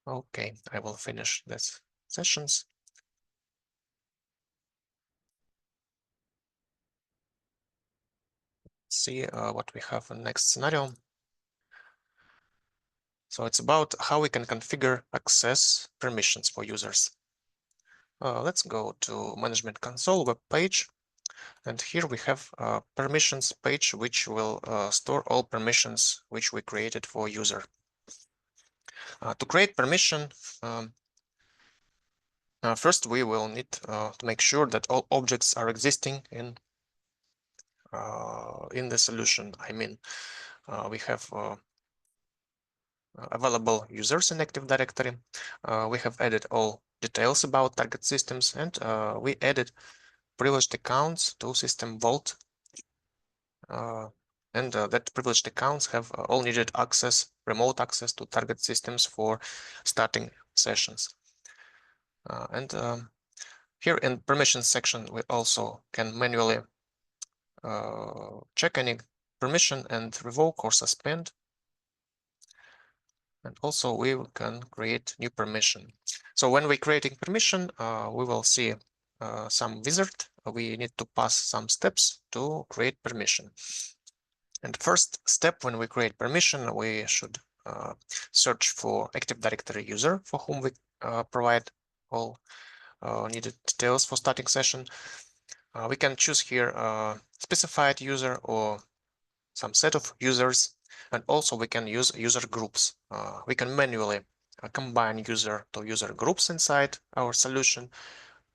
Okay, I will finish this sessions. See what we have in next scenario. So it's about how we can configure access permissions for users. Let's go to Management Console web page. And here we have a permissions page, which will store all permissions which we created for user. To create permission, first we will need to make sure that all objects are existing in the solution. I mean, we have available users in Active Directory. We have added all details about target systems, and we added privileged accounts to system vault. And that privileged accounts have all needed access, remote access to target systems for starting sessions. And here in permissions section, we also can manually check any permission and revoke or suspend. And also we can create new permission. So when we're creating permission, we will see some wizard. We need to pass some steps to create permission. And first step, when we create permission, we should search for Active Directory user for whom we provide all needed details for starting session. We can choose here specified user or some set of users, and also we can use user groups. We can manually combine user to user groups inside our solution,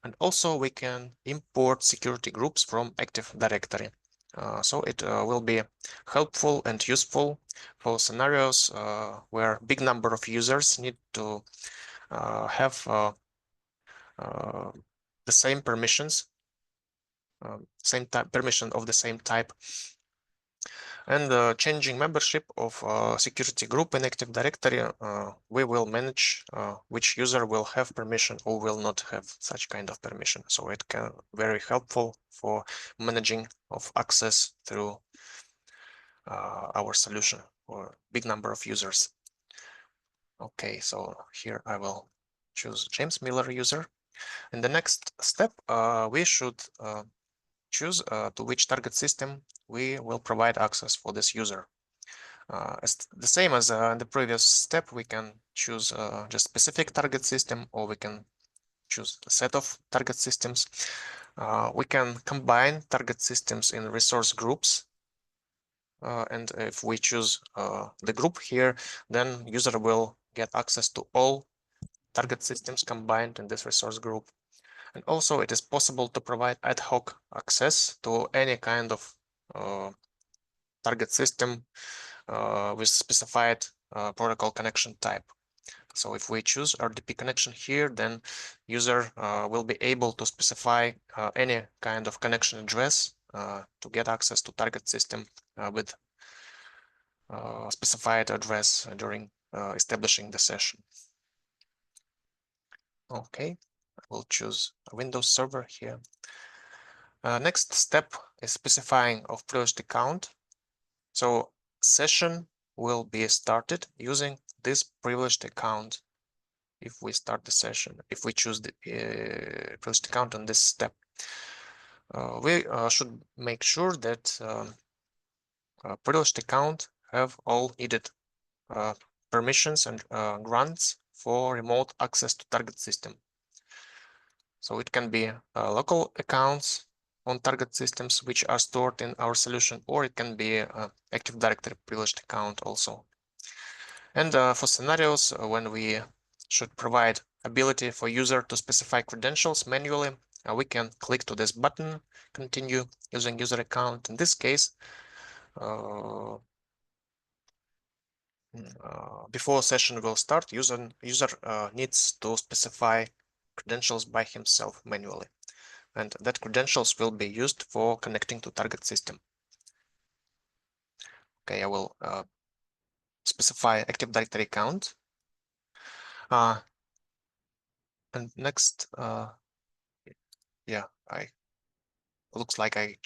and also we can import security groups from Active Directory. So it will be helpful and useful for scenarios where big number of users need to have the same permissions, same type permission of the same type. And changing membership of security group in Active Directory, we will manage which user will have permission or will not have such kind of permission. So it can very helpful for managing of access through our solution for big number of users. Okay, so here I will choose James Miller user. In the next step, we should choose to which target system we will provide access for this user. As the same as in the previous step, we can choose just specific target system, or we can choose a set of target systems. We can combine target systems in resource groups. And if we choose the group here, then user will get access to all target systems combined in this resource group. And also it is possible to provide ad hoc access to any kind of target system with specified protocol connection type. So if we choose RDP connection here, then user will be able to specify any kind of connection address to get access to target system with specified address during establishing the session. Okay, I will choose a Windows server here. Next step is specifying of privileged account. So session will be started using this privileged account. If we start the session, if we choose the privileged account on this step, we should make sure that privileged account have all needed permissions and grants for remote access to target system. So it can be local accounts on target systems which are stored in our solution, or it can be Active Directory privileged account also. And for scenarios when we should provide ability for user to specify credentials manually, we can click to this button, continue using user account. In this case, before session will start, user needs to specify credentials by himself manually, and that credentials will be used for connecting to target system. Okay, I will specify Active Directory account. And next, yeah, looks like I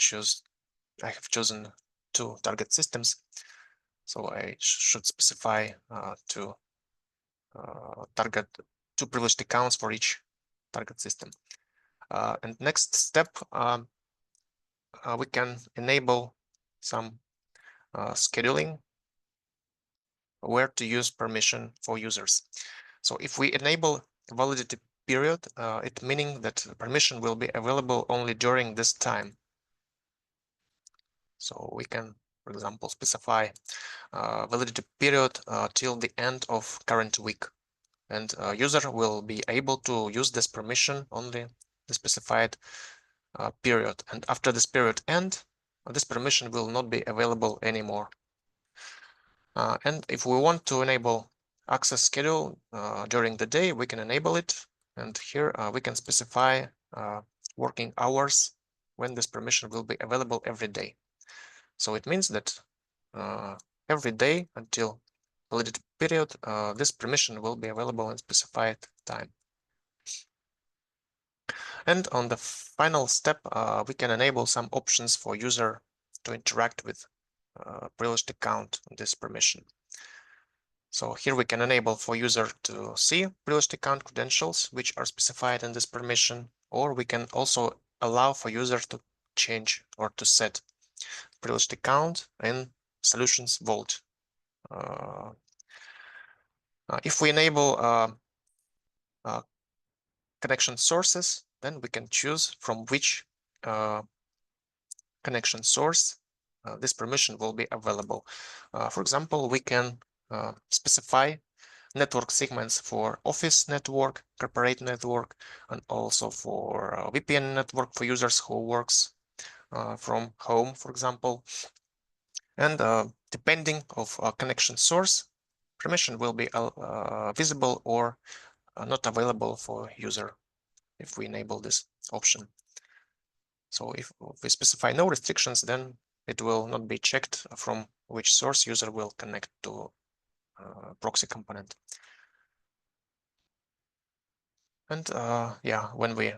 have chosen 2 target systems, so I should specify to target 2 privileged accounts for each target system. And next step, we can enable some scheduling where to use permission for users. So if we enable validity period, it meaning that permission will be available only during this time. So we can, for example, specify validity period till the end of current week, and user will be able to use this permission only the specified period. And after this period end, this permission will not be available anymore. And if we want to enable access schedule during the day, we can enable it. And here we can specify working hours when this permission will be available every day. So it means that every day until validity period, this permission will be available in specified time. And on the final step, we can enable some options for user to interact with privileged account on this permission. So here we can enable for user to see privileged account credentials, which are specified in this permission, or we can also allow for user to change or to set privileged account in solutions vault. If we enable connection sources, then we can choose from which connection source this permission will be available. For example, we can specify network segments for office network, corporate network, and also for VPN network for users who works from home, for example. And depending of connection source, permission will be visible or not available for user if we enable this option. So if we specify no restrictions, then it will not be checked from which source user will connect to proxy component. And yeah, when we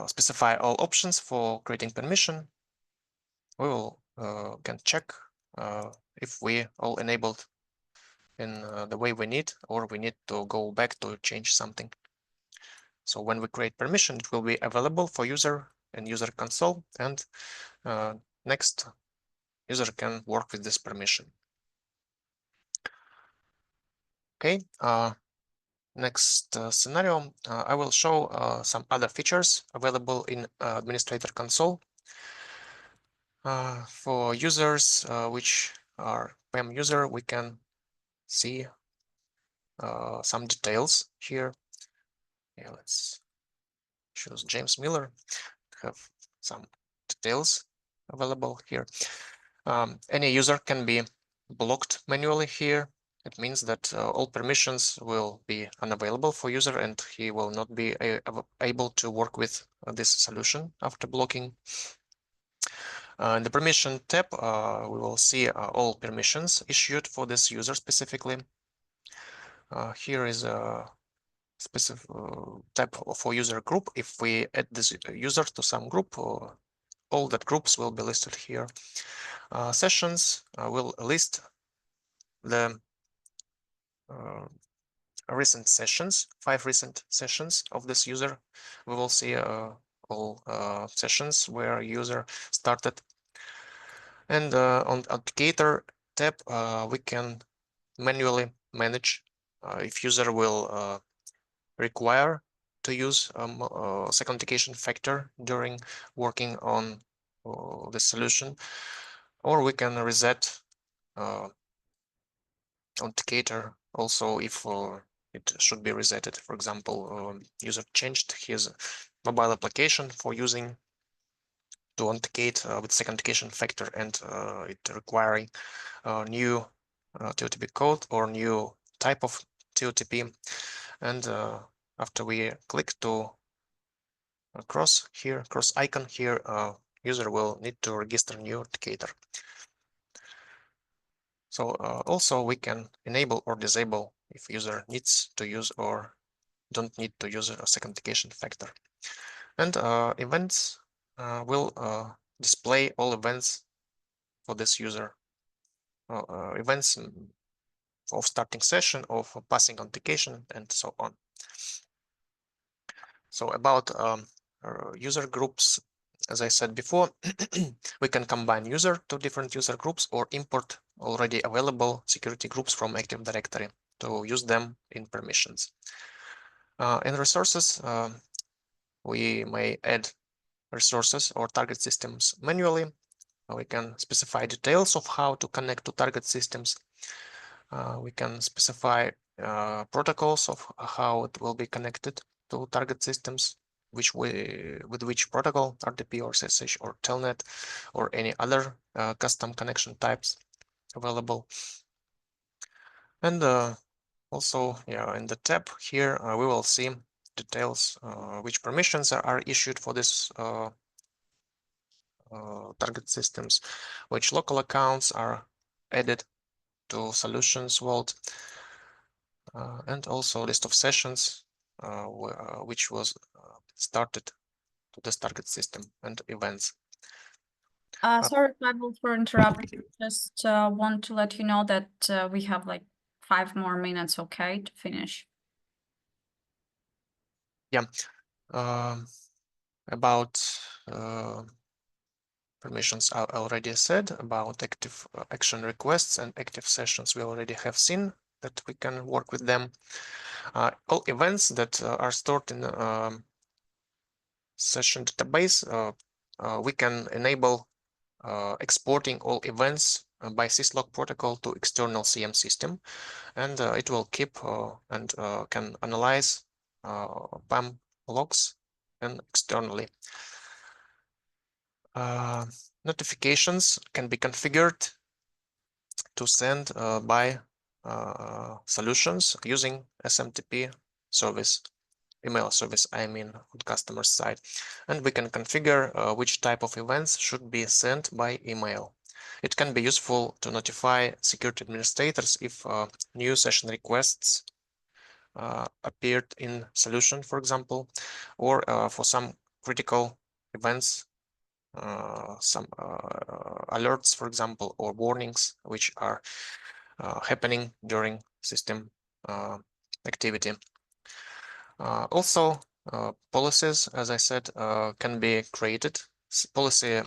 specify all options for creating permission, we will can check if we all enabled in the way we need, or we need to go back to change something. So when we create permission, it will be available for user in user console, and next user can work with this permission. Okay, next scenario, I will show some other features available in Administrator Console for users which are PAM user. We can see some details here. Yeah, let's choose James Miller. Have some details available here. Any user can be blocked manually here. It means that all permissions will be unavailable for user and he will not be able to work with this solution after blocking. In the permission tab, we will see all permissions issued for this user specifically. Here is a specific tab for user group. If we add this user to some group, all that groups will be listed here. Sessions will list the recent sessions, 5 recent sessions of this user. We will see all sessions where user started. And on Authenticator tab, we can manually manage if user will require to use second authentication factor during working on the solution, or we can reset Authenticator also if it should be resetted. For example, user changed his mobile application for using to authenticate with second authentication factor and it requiring new TOTP code or new type of TOTP. And after we click to cross icon here, user will need to register new authenticator. So also we can enable or disable if user needs to use or don't need to use a second authentication factor. And events will display all events for this user. Events of starting session, of passing authentication, and so on. So about user groups, as I said before, we can combine user to different user groups or import already available security groups from Active Directory to use them in permissions. In resources, we may add resources or target systems manually. We can specify details of how to connect to target systems. We can specify protocols of how it will be connected to target systems, with which protocol, RDP or SSH or Telnet or any other custom connection types available. And also, yeah, in the tab here, we will see details which permissions are issued for this target systems, which local accounts are added to solutions vault, and also list of sessions which was started to this target system and events. Sorry, Pavel, for interrupting. Just want to let you know that we have like 5 more minutes, okay, to finish. Yeah. About permissions I already said. About active action requests and active sessions we already have seen that we can work with them. All events that are stored in session database, we can enable exporting all events by syslog protocol to external CM system, and it will keep and can analyze PAM logs and externally. Notifications can be configured to send by solutions using SMTP service, email service, I mean, on customer side. And we can configure which type of events should be sent by email. It can be useful to notify security administrators if new session requests appeared in solution, for example, or for some critical events, some alerts, for example, or warnings which are happening during system activity. Also, policies, as I said, can be created. Policy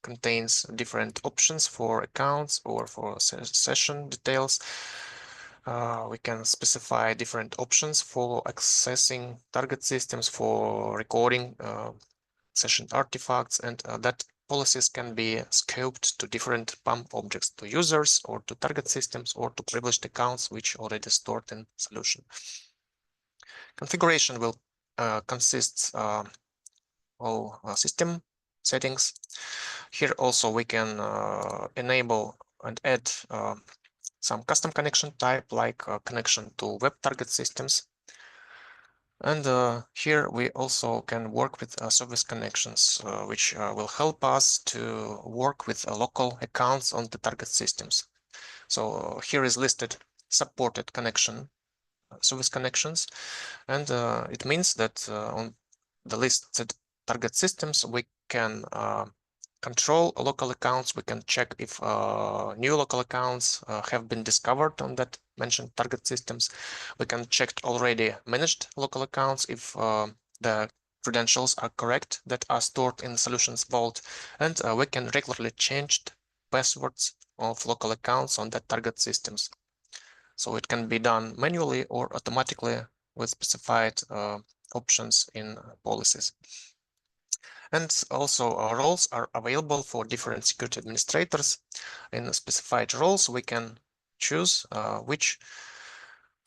contains different options for accounts or for session details. We can specify different options for accessing target systems, for recording session artifacts, and that policies can be scoped to different PAM objects, to users or to target systems or to privileged accounts which already stored in solution. Configuration will consist all system settings. Here also we can enable and add some custom connection type, like connection to web target systems. And here we also can work with service connections, which will help us to work with local accounts on the target systems. So here is listed supported connection, service connections, and it means that on the listed target systems we can control local accounts. We can check if new local accounts have been discovered on that mentioned target systems. We can check already managed local accounts if the credentials are correct that are stored in solutions vault, and we can regularly change passwords of local accounts on that target systems. So it can be done manually or automatically with specified options in policies. And also roles are available for different security administrators. In specified roles, we can choose which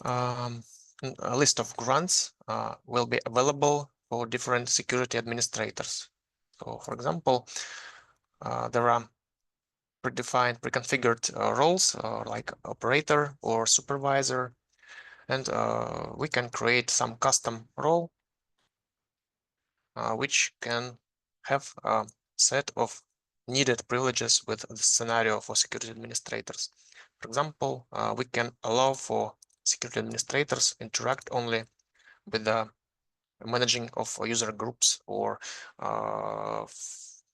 a list of grants will be available for different security administrators. So for example, there are predefined, preconfigured roles like operator or supervisor, and we can create some custom role which can have a set of needed privileges with the scenario for security administrators. For example, we can allow for security administrators interact only with the managing of user groups, or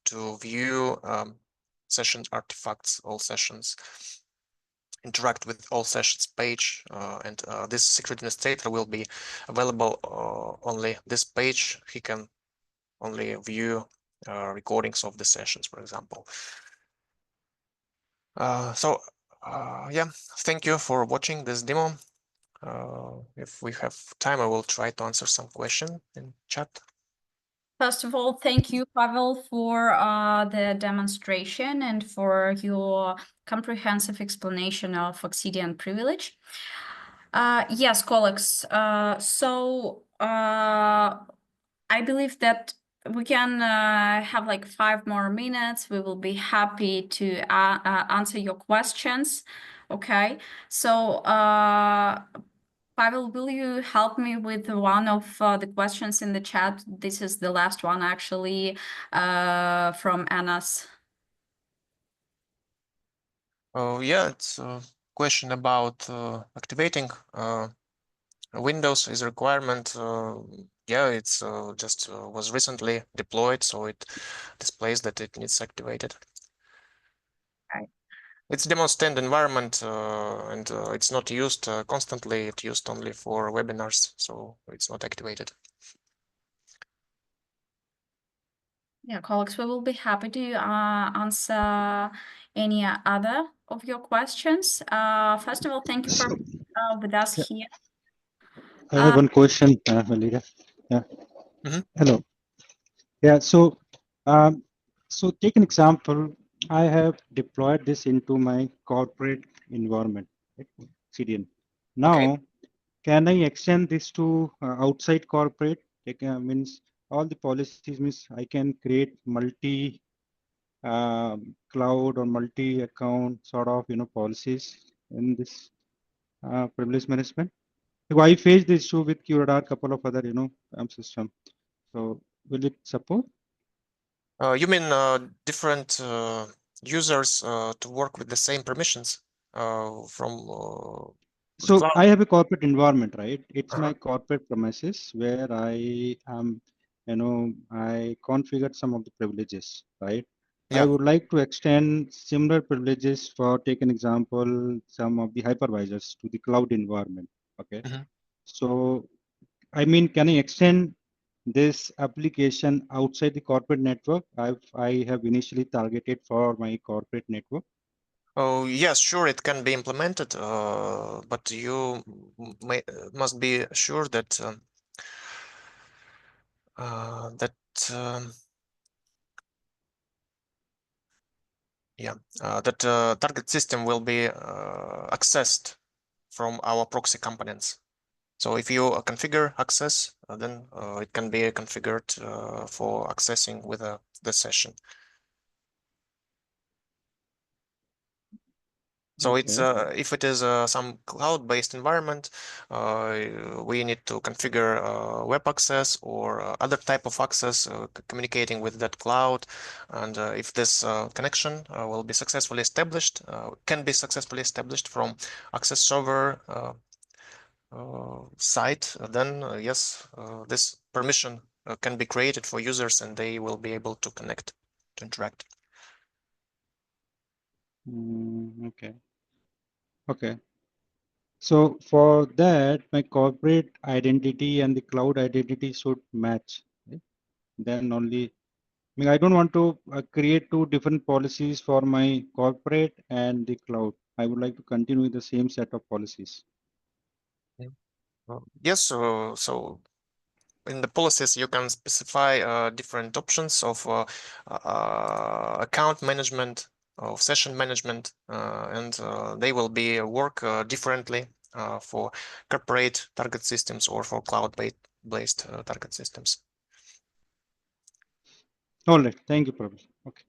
to view session artifacts, all sessions, interact with all sessions page, and this security administrator will be available only this page. He can only view recordings of the sessions, for example. Yeah, thank you for watching this demo. If we have time, I will try to answer some question in chat. First of all, thank you, Pavel, for the demonstration and for your comprehensive explanation of Axidian privilege. Yes, colleagues. I believe that we can have like 5 more minutes. We will be happy to answer your questions. Okay. So, Pavel, will you help me with one of the questions in the chat? This is the last one, actually, from Anas. Oh, yeah, it's a question about activating Windows is a requirement. Yeah, it's just was recently deployed, so it displays that it needs activated. Right. It's demo stand environment, and it's not used constantly. It's used only for webinars, so it's not activated. Yeah, colleagues, we will be happy to answer any other of your questions. First of all, thank you for with us here. I have one question, Valida. Yeah. Hello. Yeah. So take an example. I have deployed this into my corporate environment, right? Axidian. Now, can I extend this to outside corporate? Like, means all the policies means I can create multi cloud or multi account sort of policies in this privilege management. I faced this issue with QRadar, couple of other system. So will it support? You mean different users to work with the same permissions from So cloud? I have a corporate environment, right? It's my corporate premises where I am, I configured some of the privileges, right? Yeah. I would like to extend similar privileges for, take an example, some of the hypervisors to the cloud environment. Okay. So, I mean, can I extend this application outside the corporate network I have initially targeted for my corporate network? Oh, yes, sure, it can be implemented, but you must be sure that that target system will be accessed from our proxy components. So if you configure access, then it can be configured for accessing with the session. So Okay. it's if it is some cloud-based environment, we need to configure web access or other type of access communicating with that cloud. And if this connection will be successfully established, can be successfully established from access server site, then yes, this permission can be created for users and they will be able to connect, to interact. Okay. Okay. So for that, my corporate identity and the cloud identity should match. Right? Then only, I mean, I don't want to create two different policies for my corporate and the cloud. I would like to continue with the same set of policies. Yes, so in the policies, you can specify different options of account management, of session management, and they will be work differently for corporate target systems or for cloud-based target systems. All right. Thank you, Prabhu. Okay.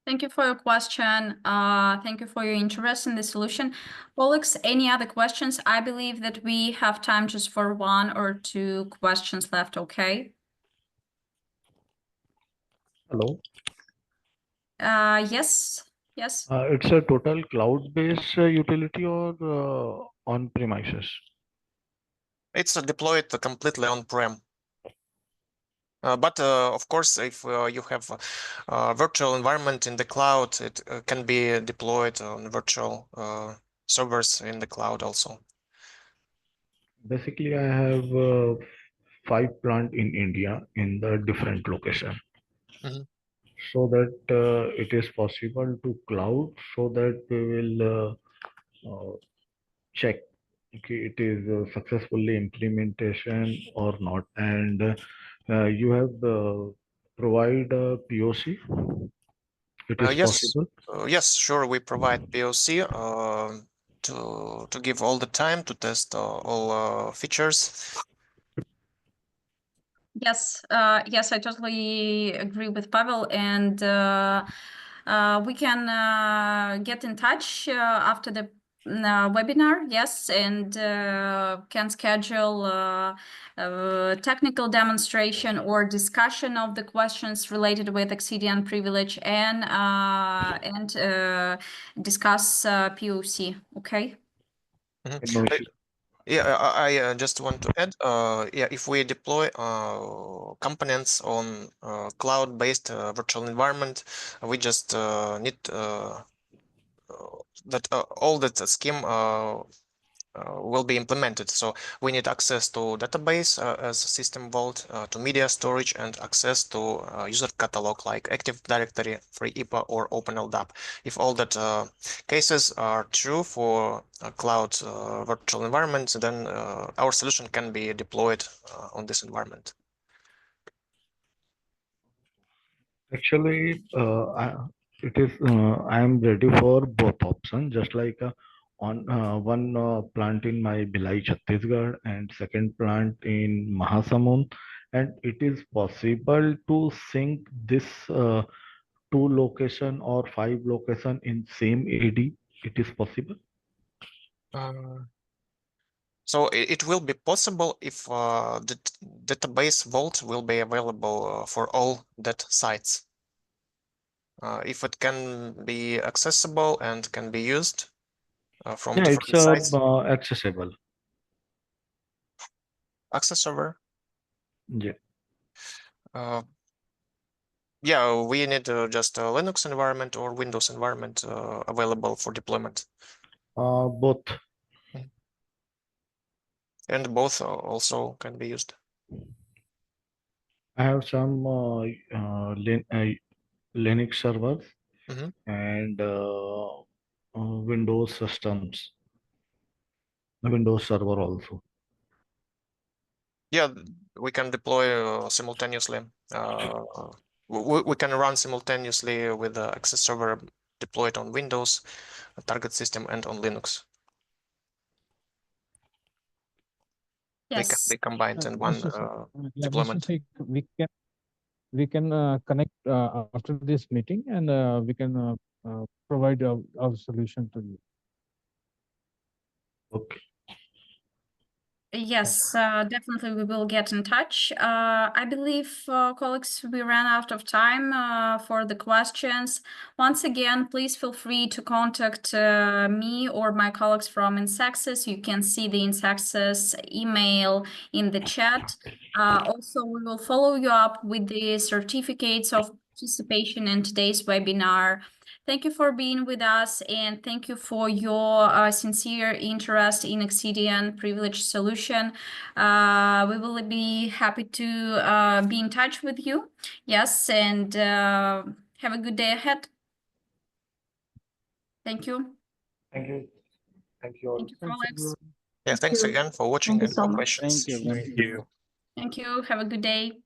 Thank you for your question. Thank you for your interest in the solution. Alex, any other questions? I believe that we have time just for one or two questions left, okay? Hello. Yes. It's a total cloud-based utility or on-premises? It's deployed completely on-prem. But of course, if you have a virtual environment in the cloud, it can be deployed on virtual servers in the cloud also. Basically, I have 5 plant in India in the different location. Mhm. So that it is possible to cloud, so that we will check okay, it is successfully implementation or not. And you have provide a POC. It is Yes, possible. yes, sure. We provide POC to give all the time to test all features. Yes, yes, I totally agree with Pavel, and we can get in touch after the webinar, yes, and can schedule technical demonstration or discussion of the questions related with Axidian privilege and discuss POC, okay? Mhm. No issue. Yeah, I just want to add, yeah, if we deploy components on cloud-based virtual environment, we just need that all that scheme will be implemented. So we need access to database as system vault, to media storage, and access to user catalog like Active Directory, FreeIPA, or OpenLDAP. If all that cases are true for a cloud virtual environment, then our solution can be deployed on this environment. Actually, I am ready for both options. Just like on one plant in my Bhilai, Chhattisgarh, and second plant in Mahasamund, and it is possible to sync this 2 location or 5 location in same AD. It is possible. So it will be possible if the database vault will be available for all that sites. If it can be accessible and can be used from Yeah, different it's sites. accessible. Access server. Yeah. Yeah, we need just a Linux environment or Windows environment available for deployment. Both. And both also can be used. I have some Linux servers and Windows systems, Windows Server also. Yeah, we can deploy simultaneously. We can run simultaneously with the Access server deployed on Windows, a target system, and on Linux. They can Yes. be combined in one deployment. We can connect after this meeting, and we can provide our solution to you. Okay. Yes, definitely we will get in touch. I believe, colleagues, we ran out of time for the questions. Once again, please feel free to contact me or my colleagues from INSAXIS. You can see the INSAXIS email in the chat. Also, we will follow you up with the certificates of participation in today's webinar. Thank you for being with us, and thank you for your sincere interest in Axidian privilege solution. We will be happy to be in touch with you. Yes, and have a good day ahead. Thank you. Thank you. Thank you all. Thank you, colleagues. Yeah, thanks again for watching Thank you and so for much. questions. Thank you. Thank you. Thank you. Have a good day.